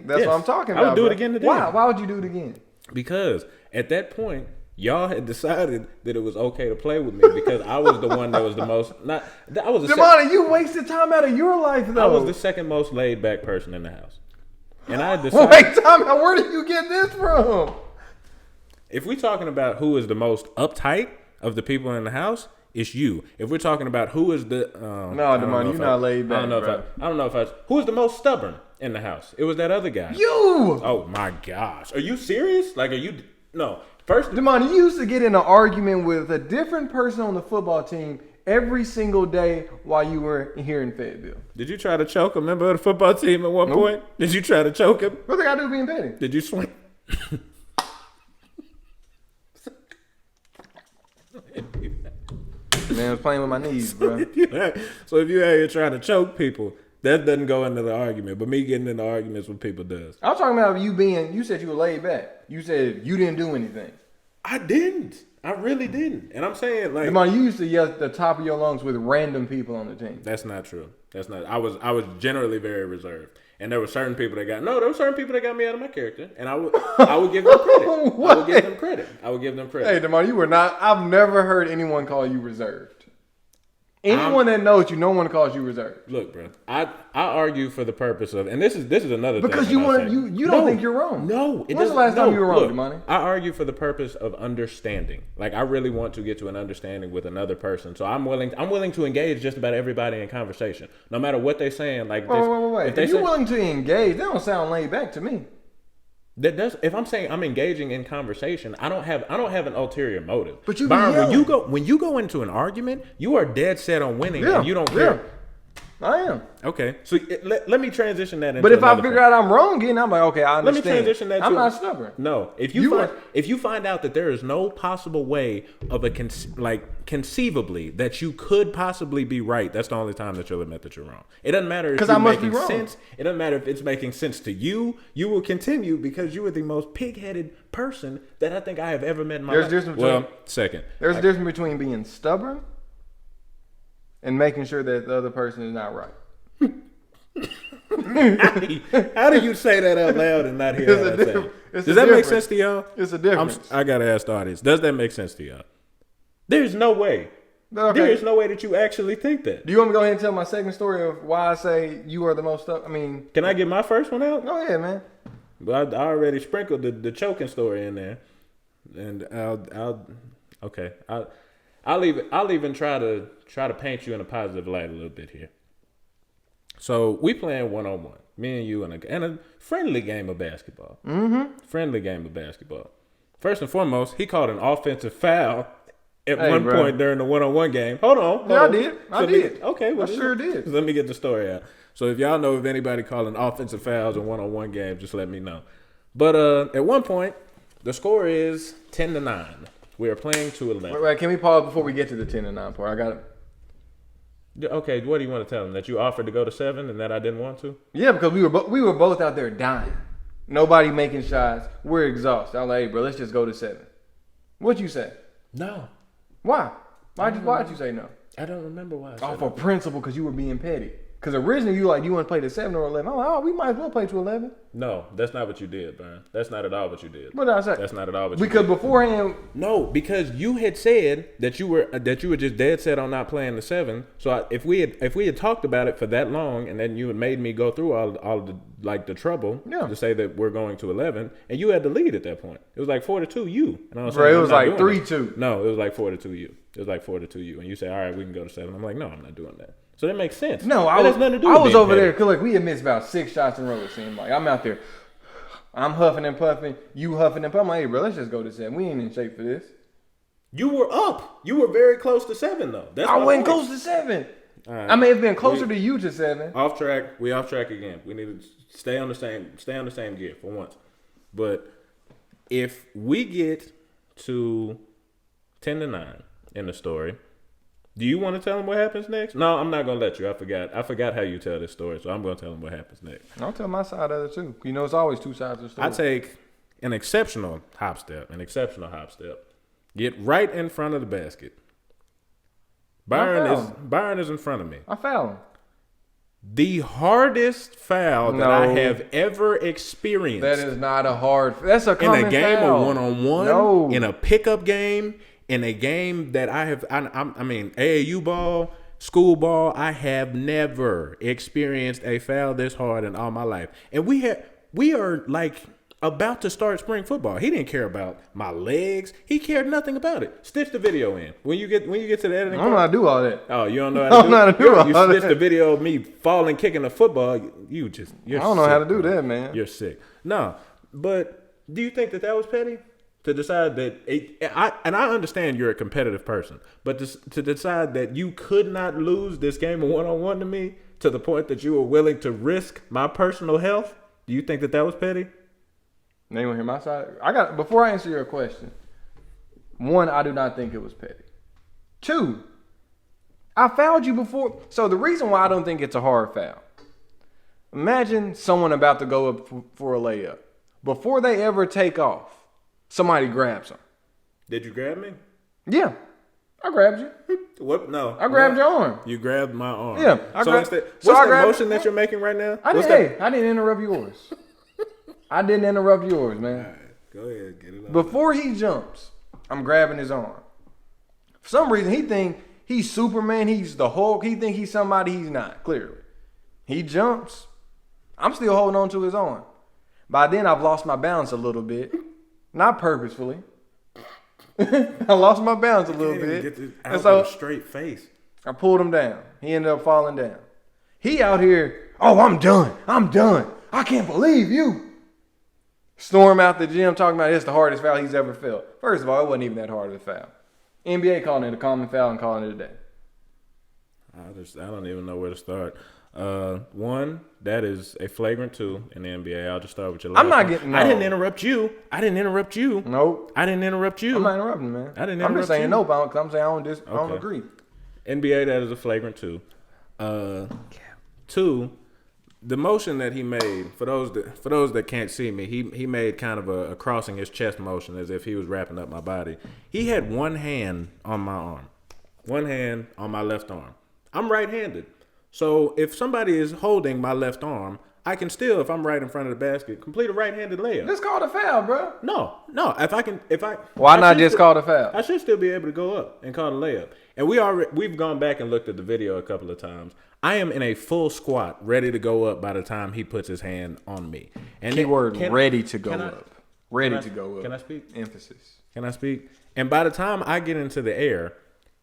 That's what I'm talking about. I would do it again today. Why would you do it again? Because at that point, y'all had decided that it was okay to play with me because I was the one that was the most Damani, you wasted time out of your life though. I was the second most laid back person in the house. And I decided wait, Tommy, where did you get this from? If we're talking about who is the most uptight of the people in the house, it's you. If we're talking about who is the no, Damani, you're not laid back. I don't know who is the most stubborn in the house. It was that other guy. You. Oh my gosh. Are you serious? Like no. First, Damani, you used to get in an argument with a different person on the football team every single day while you were here in Fayetteville. Did you try to choke a member of the football team at one point? Did you try to choke him? What they got to do being petty? Did you swing? Man, I was playing with my knees, bro. So if you out here trying to choke people, that doesn't go into the argument. But me getting into arguments with people does. I'm talking about you said you were laid back. You said you didn't do anything. I didn't. I really didn't. And I'm saying like, Damani, you used to yell at the top of your lungs with random people on the team. That's not true. That's not. I was generally very reserved. And there were certain people that got me out of my character, and I would give them credit. I would give them credit. Hey, Damani, you were not. I've never heard anyone call you reserved. Anyone that knows you, no one calls you reserved. Look, bro, I argue for the purpose of, and this is another because thing. Because you don't think you're wrong. No, when's the last time you were wrong, Damani? I argue for the purpose of understanding. Like I really want to get to an understanding with another person, so I'm willing to engage just about everybody in conversation, no matter what they're saying. Like, wait. If you're willing to engage, they don't sound laid back to me. If I'm saying I'm engaging in conversation, I don't have an ulterior motive. But you, Byron, when you go into an argument, you are dead set on winning, and you don't care. I am. Okay, so let me transition that into. But if I figure out I'm wrong again, I'm like, okay, I understand. Let me transition that. I'm not stubborn. No, if you find out that there is no possible way of conceivably that you could possibly be right, that's the only time that you'll admit that you're wrong. It doesn't matter if you're making sense. It doesn't matter if it's making sense to you. You will continue because you are the most pig-headed person that I think I have ever met in my life. There's a difference between being stubborn and making sure that the other person is not right. How do you say that out loud and not hear what I'm saying? Does that make sense to y'all? It's a difference. I gotta ask the audience. Does that make sense to y'all? There's no way. Okay. There is no way that you actually think that. Do you want me to go ahead and tell my second story of why I say you are the most stuck? I mean, Can I get my first one out? go ahead, man. But I already sprinkled the choking story in there, and I'll even try to paint you in a positive light a little bit here. So we playing 1-on-1, me and you, and a friendly game of basketball. Mm-hmm. Friendly game of basketball. First and foremost, he called an offensive foul at one point during the 1-on-1 game. Hold on. I did. I did. Okay. Well, I sure did. Let me get the story out. So if y'all know of anybody calling offensive fouls in 1-on-1 games, just let me know. But at one point, the score is 10-9. We are playing to 11. Wait, can we pause before we get to the 10-9 part? I got it. Okay, what do you want to tell them? That you offered to go to 7 and that I didn't want to? Yeah, because we were both out there dying. Nobody making shots. We're exhausted. I'm like, hey, bro, let's just go to 7. What'd you say? No. Why? Why'd you say no? I don't remember why I said Off of principle, because you were being petty. Because originally you were like, do you want to play to 7 or 11? I'm like, oh, we might as well play to 11. No, that's not what you did, Byron. That's not at all what you did. What did I say? That's not at all what you did. Because beforehand... No, because you had said that you were just dead set on not playing the 7. So if we had talked about it for that long, and then you had made me go through all the trouble to say that we're going to 11, and you had the lead at that point. It was like 4-2 you. And I was saying, it was like 3-2. No, it was like 4-2 you. It was like 4-2 you. And you say, all right, we can go to 7. I'm like, no, I'm not doing that. So that makes sense. No, I was over there because like we had missed about 6 shots in a row. It seemed like I'm out there, I'm huffing and puffing, you huffing and puffing. I'm like, hey, bro, let's just go to 7. We ain't in shape for this. You were up. You were very close to 7 though. I wasn't close to 7. Right. I may have been closer to you to 7. Off track. We off track again. We need to stay on the same gear for once. But if we get to 10-9 in the story. Do you want to tell him what happens next? No, I'm not going to let you. I forgot how you tell this story, so I'm going to tell him what happens next. I'll tell my side of it, too. You know, it's always 2 sides of the story. I take an exceptional hop step. Get right in front of the basket. Byron is in front of me. I foul him. The hardest foul that I have ever experienced. That is not a hard – that's a common foul. In a game of one-on-one, no. In a pickup game, in a game that I mean, AAU ball, school ball, I have never experienced a foul this hard in all my life. And we are like about to start spring football. He didn't care about my legs. He cared nothing about it. Stitch the video in. When you get to the editing, I don't know how to do all that. Oh, you don't know how to do it? I don't know how to do all that. You stitch the video of me falling, kicking the football. You're I don't know how to do that, man. You're sick. No, but do you think that was petty? To decide that, I understand you're a competitive person, but to decide that you could not lose this game of one-on-one to me to the point that you were willing to risk my personal health, do you think that was petty? Now you want to hear my side? Before I answer your question, 1, I do not think it was petty. 2, I fouled you before. So the reason why I don't think it's a hard foul, imagine someone about to go up for a layup. Before they ever take off, somebody grabs them. Did you grab me? Yeah. I grabbed you. What? No. I grabbed your arm. You grabbed my arm. Yeah. What's that motion that you're making right now? I didn't interrupt yours. I didn't interrupt yours, man. All right. Go ahead. Get it on. Before he jumps, I'm grabbing his arm. For some reason, he think he's Superman. He's the Hulk. He think he's somebody he's not, clearly. He jumps. I'm still holding on to his arm. By then, I've lost my balance a little bit. Not purposefully. I lost my balance a little bit. And so, straight face. I pulled him down. He ended up falling down. He out here, oh, I'm done. I can't believe you. Storm out the gym talking about it's the hardest foul he's ever felt. First of all, it wasn't even that hard of a foul. NBA calling it a common foul and calling it a day. I don't even know where to start. 1, that is a flagrant 2 in the NBA. I'll just start with your last I'm not getting. No. I didn't interrupt you. Nope. I didn't interrupt you. I'm not interrupting, man. I didn't interrupt you. I'm just saying no, because I'm saying I don't agree. NBA, that is a flagrant 2. 2, the motion that he made, for those that can't see me, he made kind of a crossing his chest motion as if he was wrapping up my body. He had one hand on my arm, one hand on my left arm. I'm right-handed. So if somebody is holding my left arm, I can still, if I'm right in front of the basket, complete a right-handed layup. Just call a foul, bro. No. Why not just call the foul? I should still be able to go up and call the layup. And we've gone back and looked at the video a couple of times. I am in a full squat, ready to go up by the time he puts his hand on me. And keyword ready to go up. Ready to go up. Can I speak? Emphasis. Can I speak? And by the time I get into the air,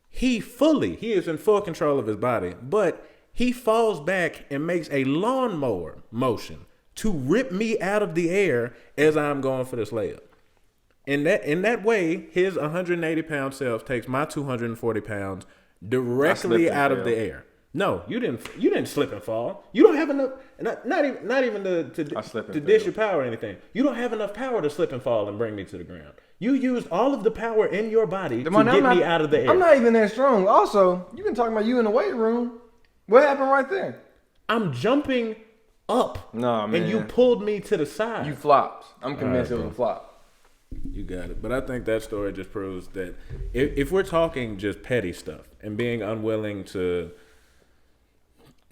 he is in full control of his body, but he falls back and makes a lawnmower motion to rip me out of the air as I'm going for this layup. In that way, his 180-pound self takes my 240 pounds directly out of the air. No, you didn't slip and fall. You don't have enough. Not even to dish your power or anything. You don't have enough power to slip and fall and bring me to the ground. You used all of the power in your body to get me out of the air. I'm not even that strong. Also, you've been talking about you in the weight room. What happened right there? I'm jumping up. Nah, man. And you pulled me to the side. You flopped. I'm convinced it was a flop. You got it. But I think that story just proves that if we're talking just petty stuff and being unwilling to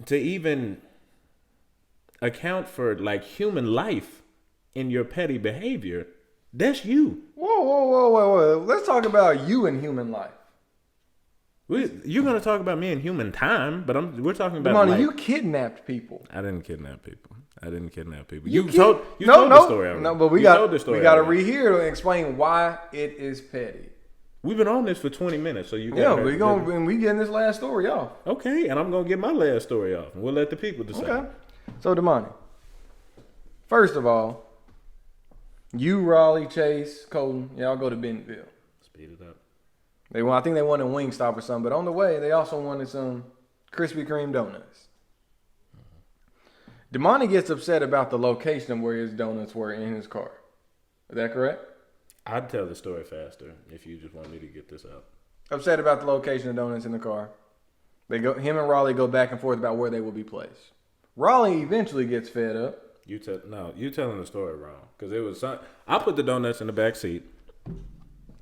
even account for like human life in your petty behavior, that's you. Whoa. Let's talk about you in human life. You're going to talk about me in human time, but we're talking about Damani, like, you kidnapped people. I didn't kidnap people. You told the story already. No, but we got to rehear and explain why it is petty. We've been on this for 20 minutes, so you got we getting this last story off. Okay, and I'm going to get my last story off, and we'll let the people decide. Okay. So, Damani, first of all, you, Raleigh, Chase, Colton, y'all go to Bentonville. Speed it up. I think they wanted Wingstop or something, but on the way, they also wanted some Krispy Kreme donuts. Damani gets upset about the location of where his donuts were in his car. Is that correct? I'd tell the story faster if you just want me to get this out. Upset about the location of donuts in the car. Him and Raleigh go back and forth about where they will be placed. Raleigh eventually gets fed up. You telling the story wrong. Because it was I put the donuts in the back seat.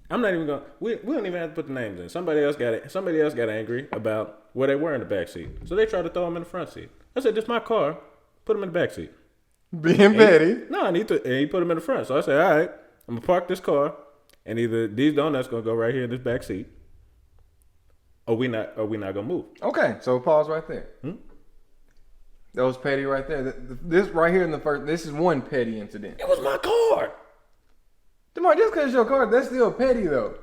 I'm not even going. We don't even have to put the names in. Somebody else got angry about where they were in the back seat, so they tried to throw them in the front seat. I said, "This is my car. Put them in the back seat." Being petty. And he put them in the front. So I said, "All right, I'm gonna park this car, and either these donuts gonna go right here in this back seat, or we not gonna move." Okay, so pause right there. That was petty right there. This right here in the first. This is one petty incident. It was my car. Damar, just because it's your car, that's still petty, though.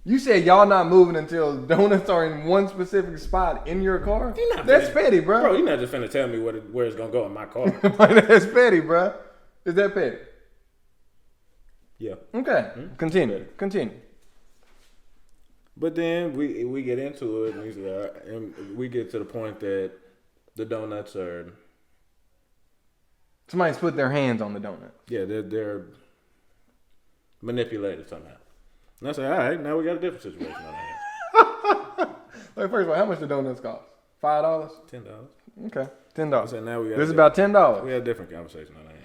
You said y'all not moving until donuts are in one specific spot in your car? That's petty, bro. Bro, you're not just finna tell me where it's going to go in my car. That's petty, bro. Is that petty? Yeah. Okay. Continue. But then we get into it, and we get to the point that the donuts are... Somebody's put their hands on the donut. Yeah, they're manipulated somehow. And I say, all right, now we got a different situation on our hands. Wait, first of all, how much the donuts cost? $5? $10. Okay, $10. I said, now we got this is about $10. We had a different conversation on our hands.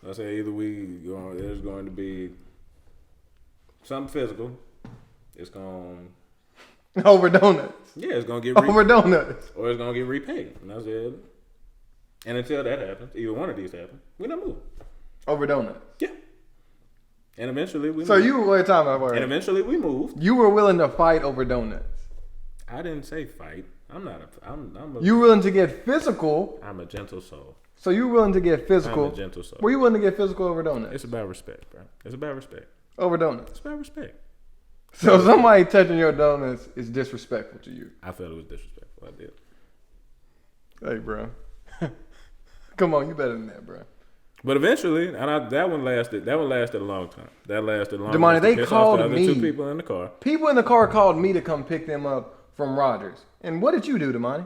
I say either there's going to be something physical. It's going over donuts. Yeah, it's going to get over donuts, or it's going to get repaid. And I said, and until that happens, either one of these happens, we're not moving. Over donuts. Yeah. And eventually we moved. You were time out. And eventually we moved. You were willing to fight over donuts. I didn't say fight. I'm you were willing to get physical. I'm a gentle soul. So you were willing to get physical. I'm a gentle soul. Were you willing to get physical over donuts? It's about respect, bro. It's about respect. Over donuts. It's about respect. So somebody touching your donuts is disrespectful to you. I felt it was disrespectful. I did. Hey, bro. Come on, you better than that, bro. But eventually, and that one lasted a long time. That lasted long. Damani, they called me. Two people in the car. People in the car called me to come pick them up from Rogers. And what did you do, Damani?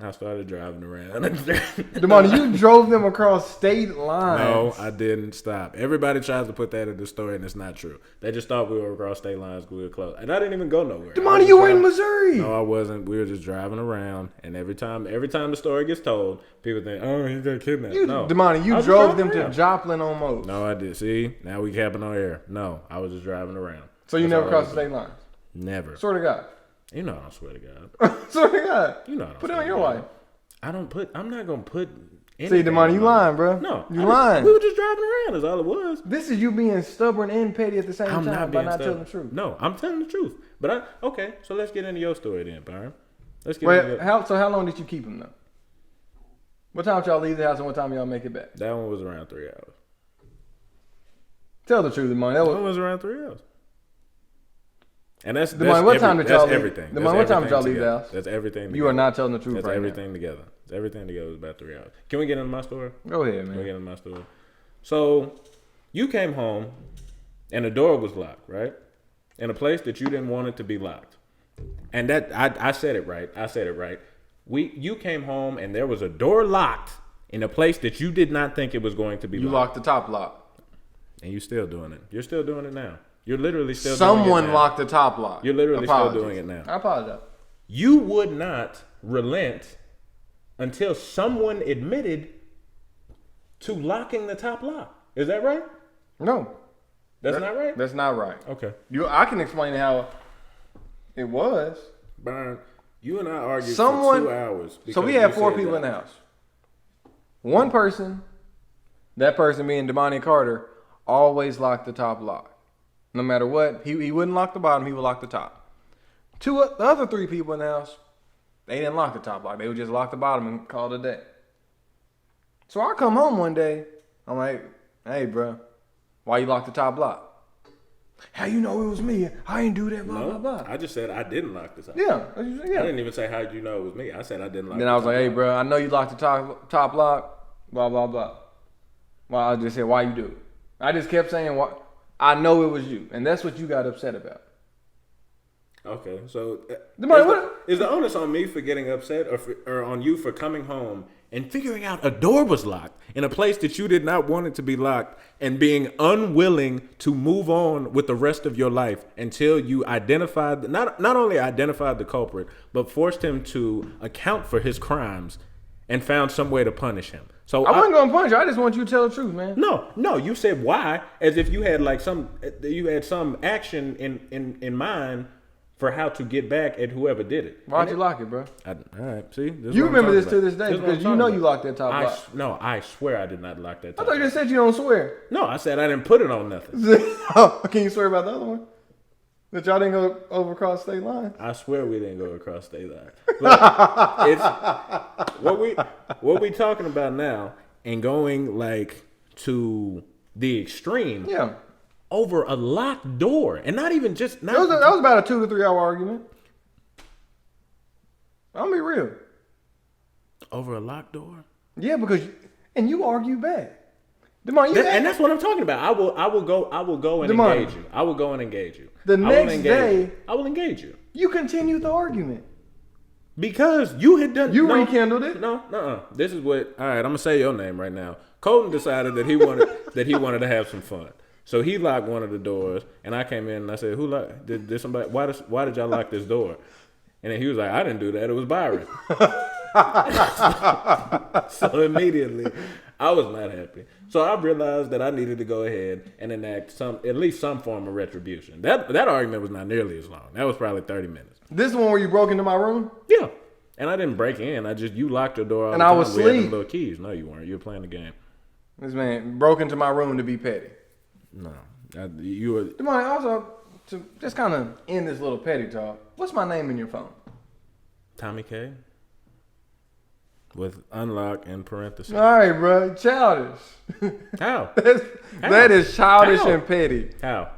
I started driving around. Damani, you drove them across state lines. No, I didn't stop. Everybody tries to put that in the story, and it's not true. They just thought we were across state lines, we were close. And I didn't even go nowhere. Damani, you were in Missouri. No, I wasn't. We were just driving around, and every time the story gets told, people think, oh, he got kidnapped. No. Damani, you drove them to Joplin almost. No, I did. See, now we capping on air. No, I was just driving around. So you never crossed the state lines? Never. Swear to God. You know I don't swear to God. Swear to God. You know I don't put it on your life. I'm not gonna put. See, Damani, you lying, bro. No, you lying. We were just driving around. That's all it was. This is you being stubborn and petty at the same time by not telling the truth. No, I'm telling the truth. But okay. So let's get into your story then, Byron. Let's get. How long did you keep him though? What time did y'all leave the house and what time y'all make it back? That one was around 3 hours. Tell the truth, Damani. That one was around 3 hours. And that's what time did y'all leave? Everything. What time did y'all leave the house? That's everything. Together. You are not telling the truth. That's right everything now. together. It's everything together is about 3 hours. Can we get into my story? Go ahead, man. Can we get into my story? So you came home and the door was locked, right? In a place that you didn't want it to be locked. And that I said it right. You came home and there was a door locked in a place that you did not think it was going to be locked. You locked the top lock. And you're still doing it. You're still doing it now. You're literally still doing it now. Someone locked the top lock. You're literally still doing it now. I apologize. You would not relent until someone admitted to locking the top lock. Is that right? No. That's not right? That's not right. Okay. I can explain how it was. Byron, you and I argued for 2 hours. So we had 4 people in the house. One person, that person being Damani Carter, always locked the top lock. No matter what, he wouldn't lock the bottom, he would lock the top. The other 3 people in the house, they didn't lock the top lock. They would just lock the bottom and call it a day. So I come home one day, I'm like, hey, bro, why you lock the top lock? How you know it was me? I didn't do that, blah, blah, blah. I just said I didn't lock the top. Yeah. I didn't even say how you know it was me. I said I didn't lock then the top. Then I was like, hey, bro, I know you locked the top lock, blah, blah, blah. Well, I just said, why you do it? I just kept saying, what? I know it was you. And that's what you got upset about. Okay, so is the onus on me for getting upset or on you for coming home and figuring out a door was locked in a place that you did not want it to be locked and being unwilling to move on with the rest of your life until you identified, not only identified the culprit, but forced him to account for his crimes and found some way to punish him. So I wasn't going to punish you. I just want you to tell the truth, man. No, you said why as if you had some action in mind for how to get back at whoever did it. Why'd you lock it, bro? All right, see? You remember this to this day because you know you locked that top lock. No, I swear I did not lock that top I thought you just said you don't swear. No, I said I didn't put it on nothing. Can you swear about the other one? That y'all didn't go over across state lines? I swear we didn't go across state lines. But it's what we talking about now and going like to the extreme. Yeah. Over a locked door, and not even just. That was about a 2 to 3 hour argument. I'm gonna be real. Over a locked door. Yeah, because you argue back. Damani, and that's what I'm talking about. I will go and engage you. I will go and engage you. The next day, I will engage you. You continued the argument because you had done. You rekindled it. No. This is what. All right, I'm gonna say your name right now. Colton decided that he wanted to have some fun. So he locked one of the doors, and I came in and I said, "Who locked? Did somebody? Why did y'all lock this door?" And then he was like, "I didn't do that. It was Byron." So immediately, I was not happy. So I realized that I needed to go ahead and enact at least some form of retribution. That argument was not nearly as long. That was probably 30 minutes. This is the one where you broke into my room? Yeah, and I didn't break in. You locked your door all and the time. I was asleep. We had them little keys. No, you weren't. You were playing the game. This man broke into my room to be petty. No, you were. Damani, also, to just kind of end this little petty talk, what's my name in your phone? Tommy K. With unlock in parentheses. All right, bro. Childish. How? That is childish and petty. How?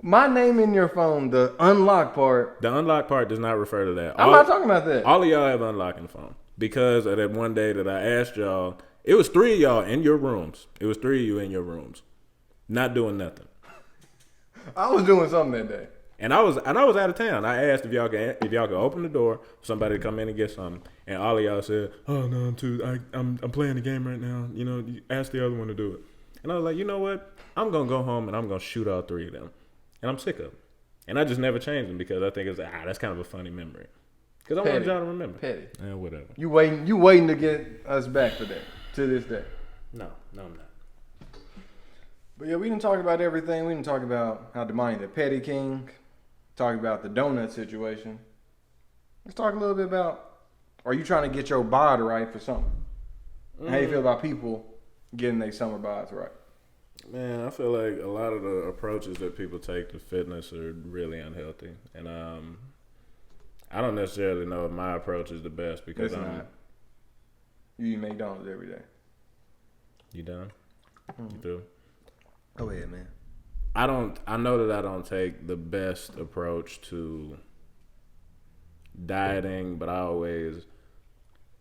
My name in your phone, the unlock part. The unlock part does not refer to that. I'm not talking about that. All of y'all have unlock in the phone. Because of that one day that I asked y'all, it was 3 of y'all in your rooms. It was 3 of you in your rooms. Not doing nothing. I was doing something that day. And I was out of town. I asked if y'all could open the door for somebody to come in and get something. And all of y'all said, "Oh no, I'm playing the game right now. You know, ask the other one to do it." And I was like, you know what? I'm gonna go home and I'm gonna shoot all 3 of them. And I'm sick of them. And I just never changed them because I think it's that's kind of a funny memory. Because I want y'all to remember. Petty. Yeah, whatever. You waiting to get us back for that to this day. No, I'm not. But yeah, we didn't talk about everything. We didn't talk about how Damani the petty king. Talk about the donut situation. Let's talk a little bit about Or are you trying to get your body right for something? How you feel about people getting their summer bodies right? Man, I feel like a lot of the approaches that people take to fitness are really unhealthy, and I don't necessarily know if my approach is the best because it's not. You eat McDonald's every day. You done? You through? Go ahead, man. I know that I don't take the best approach to dieting, but I always,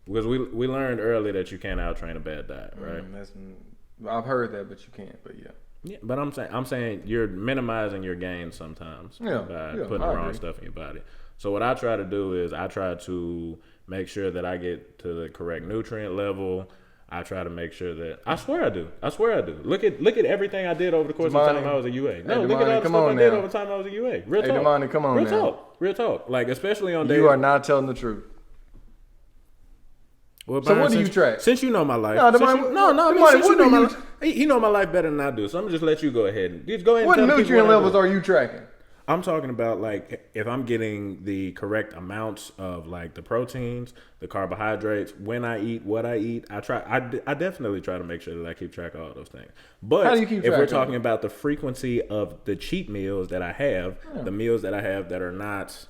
because we learned early that you can't out-train a bad diet, right? I've heard that, but you can't. But yeah. Yeah, but I'm saying you're minimizing your gains sometimes by putting the wrong stuff in your body. So what I try to do is I try to make sure that I get to the correct nutrient level. I try to make sure that I swear I do. Look at everything I did over the course of the time I was a UA. No, look at all the stuff I did over the time I was a UA. Real talk. Damani, come on now. Real talk. Like especially on days. You are not telling the truth. Well, so what do you track? Since you know my life. He know my life better than I do. So I'm gonna just let you go ahead and What nutrient levels are you tracking? I'm talking about like if I'm getting the correct amounts of like the proteins, the carbohydrates, when I eat, what I eat. I definitely try to make sure that I keep track of all those things. But how do you keep if we're talking about the frequency of the cheat meals that I have, the meals that I have that are not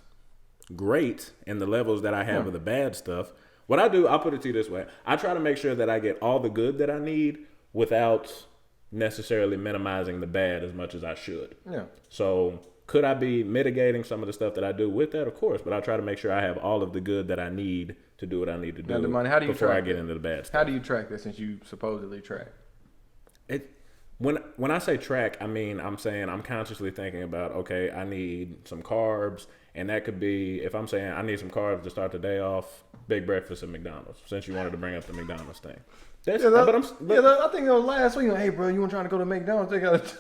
great, and the levels that I have of the bad stuff, what I do, I'll put it to you this way. I try to make sure that I get all the good that I need without necessarily minimizing the bad as much as I should. Yeah. So could I be mitigating some of the stuff that I do with that? Of course, but I try to make sure I have all of the good that I need to do what I need to do before I get into the bad stuff. How do you track this since you supposedly track? When I say track, I mean I'm saying I'm consciously thinking about, okay, I need some carbs, and that could be, if I'm saying I need some carbs to start the day off, big breakfast at McDonald's, since you wanted to bring up the McDonald's thing. I think it was last week. Hey, bro, you want trying to go to McDonald's? They got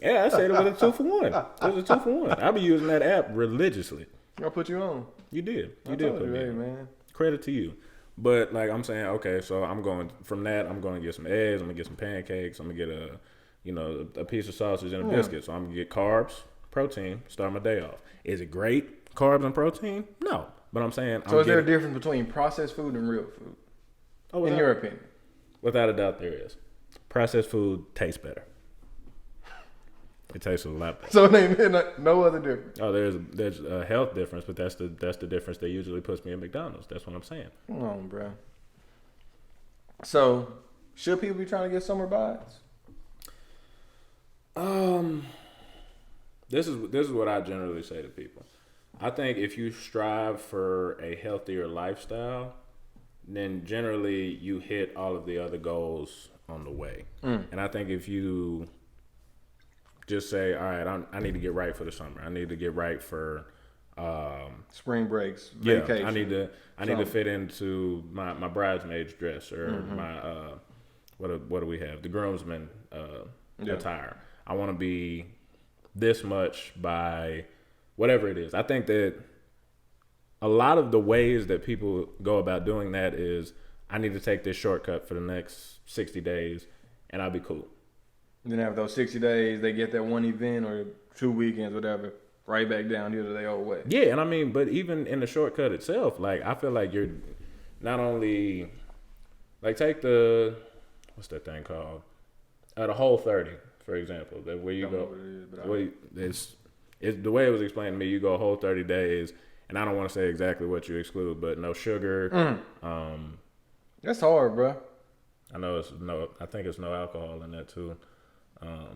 Yeah, I said it was a 2-for-1. It was a 2-for-1. I be using that app religiously. I put you on. You did. You did put me on. Man. Credit to you. But like I'm saying, okay, so I'm going from that. I'm going to get some eggs. I'm gonna get some pancakes. I'm gonna get a piece of sausage and a biscuit. So I'm gonna get carbs, protein. Start my day off. Is it great, carbs and protein? No, but I'm saying. So is there a difference between processed food and real food? Oh, in your opinion? Without a doubt, there is. Processed food tastes better. It tastes a lot better. So there's no other difference. Oh, there's a health difference, but that's the difference that usually puts me at McDonald's. That's what I'm saying. Come on, bro. So should people be trying to get summer bods? This is what I generally say to people. I think if you strive for a healthier lifestyle, then generally you hit all of the other goals on the way. And I think if you just say, all right, I need to get right for the summer. I need to get right for spring breaks, vacation. I need to fit into my bridesmaid's dress or my what do we have? The groomsman attire. I want to be this much by whatever it is. I think that a lot of the ways that people go about doing that is, I need to take this shortcut for the next 60 days and I'll be cool. And then after those 60 days, they get that one event or 2 weekends, whatever, right back down here to their old way. Yeah, and I mean, but even in the shortcut itself, like, I feel like you're not only, like, take the, what's that thing called? The Whole 30, for example. That where you go, it's the way it was explained to me, you go a whole 30 days, and I don't want to say exactly what you exclude, but no sugar. That's hard, bro. I know I think it's no alcohol in that too.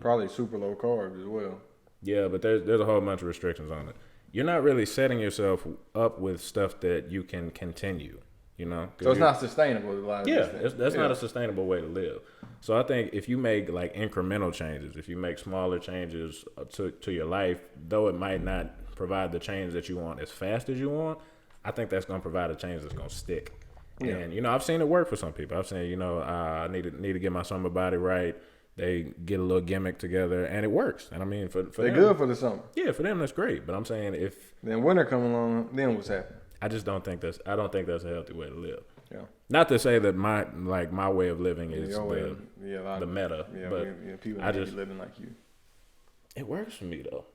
Probably super low carbs as well. Yeah, but there's a whole bunch of restrictions on it. You're not really setting yourself up with stuff that you can continue, you know? So it's not sustainable. That's not a sustainable way to live. So I think if you make like incremental changes, if you make smaller changes to your life, though it might not provide the change that you want as fast as you want, I think that's going to provide a change that's going to stick. Yeah. And, you know, I've seen it work for some people. I've seen, you know, I need to get my summer body right. They get a little gimmick together, and it works. And I mean, for they're them, good for the summer. Yeah, for them that's great. But I'm saying if then winter come along, then what's happening? I don't think that's a healthy way to live. Yeah. Not to say that my way of living is the meta. Yeah, but people I just living like you. It works for me though.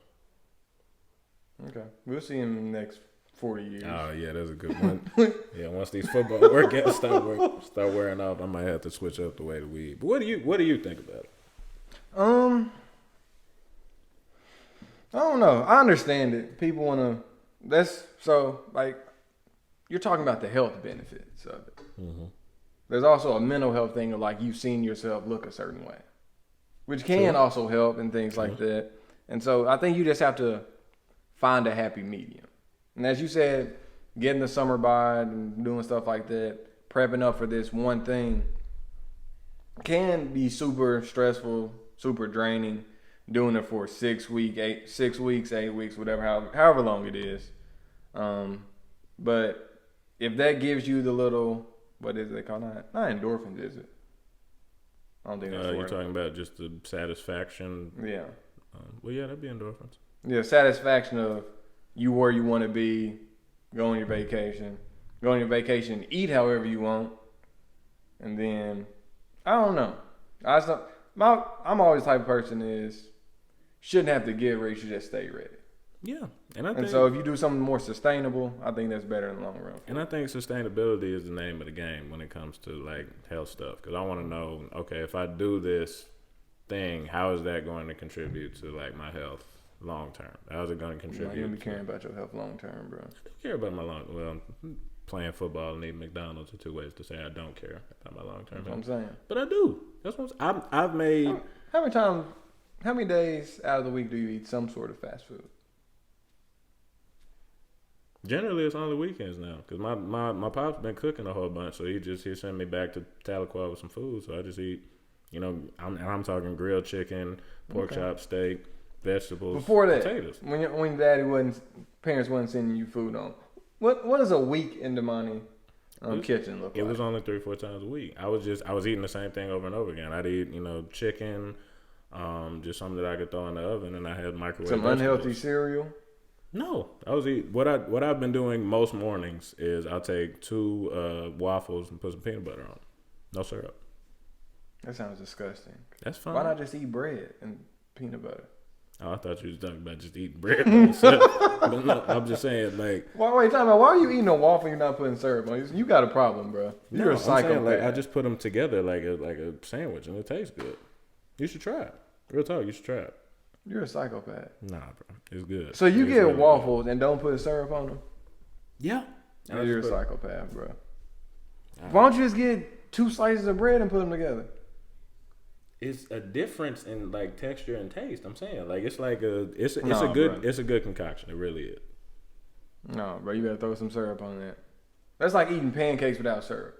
Okay, we'll see in the next 40 years. Oh yeah, that's a good one. Yeah, once these football workouts start wearing off, I might have to switch up the way that we eat. But what do you think about it? I don't know. I understand it. People want to. That's so like you're talking about the health benefits of it. Mm-hmm. There's also a mental health thing of like you've seen yourself look a certain way, which can also help and things like that. And so I think you just have to find a happy medium. And as you said, getting the summer bod and doing stuff like that, prepping up for this one thing can be super stressful, super draining. Doing it for 6 weeks, 8 weeks, whatever, however long it is. But if that gives you the little, what is it called? Not endorphins, is it? I don't think that's the word. You're talking about just the satisfaction. Yeah. Well, yeah, that'd be endorphins. Yeah, satisfaction of you where you want to be, go on your vacation, eat however you want, and then I don't know. I'm always the type of person is. Shouldn't have to get ready, you should just stay ready. Yeah. And so if you do something more sustainable, I think that's better in the long run. And I think sustainability is the name of the game when it comes to like health stuff. Because I want to know, okay, if I do this thing, how is that going to contribute to like my health long term? How is it going to contribute? You don't be caring about your health long term, bro. I care about my playing football and eating McDonald's are two ways to say I don't care about my long term health. That's what I'm saying. But I do. That's what I've made. How many days out of the week do you eat some sort of fast food? Generally, it's only weekends now because my pop's been cooking a whole bunch, so he sent me back to Tahlequah with some food. So I just eat, I'm talking grilled chicken, pork chop, steak, vegetables, before that, potatoes. When parents wasn't sending you food on, what does a week in Damani kitchen look like? It was only 3-4 times a week. I was eating the same thing over and over again. I'd eat chicken. Just something that I could throw in the oven, and I had microwave. Some unhealthy cereal. No, I was eating what I've been doing most mornings is I'll take 2 waffles and put some peanut butter on. No syrup. That sounds disgusting. That's fine. Why not just eat bread and peanut butter? Oh, I thought you was talking about just eating bread by itself. But no, I'm just saying like. Why are you eating a waffle and you're not putting syrup on? You got a problem, bro. You're a psychopath. Like, I just put them together like a sandwich, and it tastes good. You should try it. Real talk, you should try it. You're a psychopath. Nah, bro. It's good. So you get really waffles and don't put syrup on them? Yeah. Oh, you're a psychopath, bro. Why don't you just get 2 slices of bread and put them together? It's a difference in like texture and taste. I'm saying like it's a good concoction. It really is. No, bro, you better throw some syrup on that. That's like eating pancakes without syrup.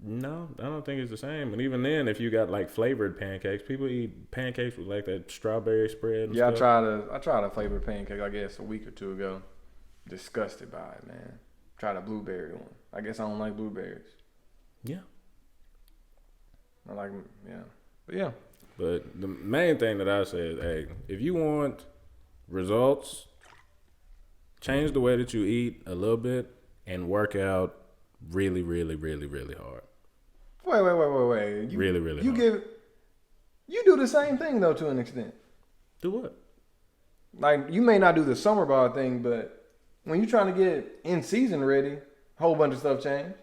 No, I don't think it's the same. And even then, if you got like flavored pancakes, people eat pancakes with like that strawberry spread. And stuff. I tried a flavored pancake, I guess, a week or 2 ago. Disgusted by it, man. Tried a blueberry one. I guess I don't like blueberries. Yeah. I like them, yeah. But yeah. But the main thing that I say is, hey, if you want results, change the way that you eat a little bit and work out really, really, really, really hard. Wait. Really hard. You do the same thing though to an extent. Do what? Like you may not do the summer ball thing, but when you're trying to get in season ready, a whole bunch of stuff change.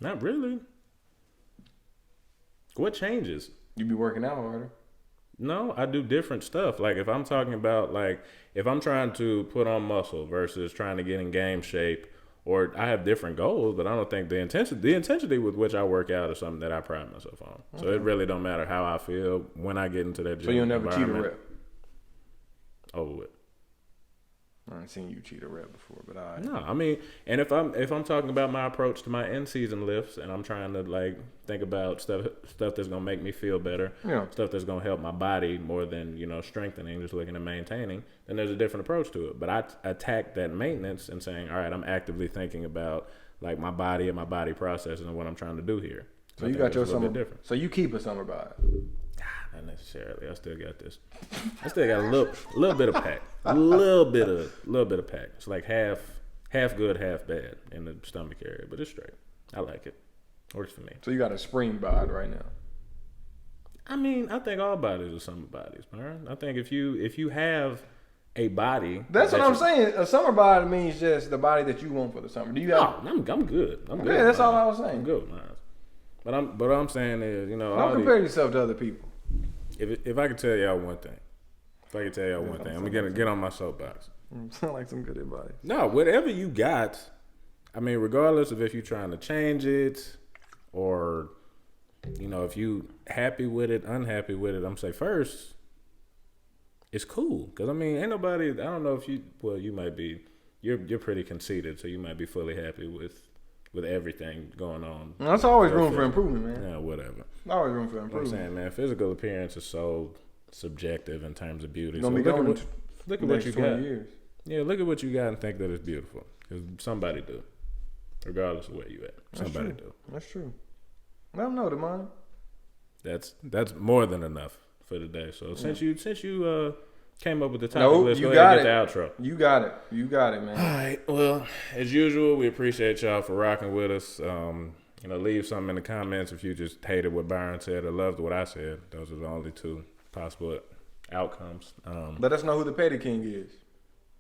Not really. What changes? You be working out harder. No, I do different stuff. Like if I'm talking about if I'm trying to put on muscle versus trying to get in game shape. Or I have different goals, but I don't think the intensity with which I work out is something that I pride myself on. Okay. So it really don't matter how I feel when I get into that gym. So you'll never cheat a rep? Over with. I haven't seen you cheat a rep before, but I no. I mean, and if I'm talking about my approach to my in season lifts, and I'm trying to like think about stuff that's gonna make me feel better, stuff that's gonna help my body more than strengthening, just looking at maintaining, then there's a different approach to it. But I attack that maintenance and saying, all right, I'm actively thinking about like my body and my body processes and what I'm trying to do here. So you got your summer different. So you keep a summer body. Not necessarily. I still got this. I still got a little bit of pack. A little bit of pack. It's like half good, half bad in the stomach area, but it's straight. I like it. Works for me. So you got a spring bod right now. I mean, I think all bodies are summer bodies, man. I think if you have a body. That's what I'm saying. A summer body means just the body that you want for the summer. Do you have? No, I'm good. I'm good. Yeah, that's all I was saying. I'm good with mine. But what I'm saying is, you know, don't compare yourself to other people. If I could tell y'all one thing, I'm gonna get on my soapbox. Sound like some good advice. No, whatever you got, I mean, regardless of if you're trying to change it or, you know, if you happy with it, unhappy with it, I'm say first, it's cool. Cause I mean, ain't nobody. I don't know if you might be. You're pretty conceited, so you might be fully happy with everything going on. That's always room for improvement, man. Yeah, whatever. Always room for improvement. What I'm saying, man, physical appearance is so subjective in terms of beauty. So look at what you got. Years. Yeah, look at what you got and think that it's beautiful. Because somebody do. Regardless of where you at. Somebody do. That's true. Let them know, Damani. That's more than enough for today. So since you came up with the topic, let's go ahead and get the outro. You got it, man. All right. Well, as usual, we appreciate y'all for rocking with us. You know, leave something in the comments if you just hated what Byron said or loved what I said. Those are the only two possible outcomes. Let us know who the Petty King is.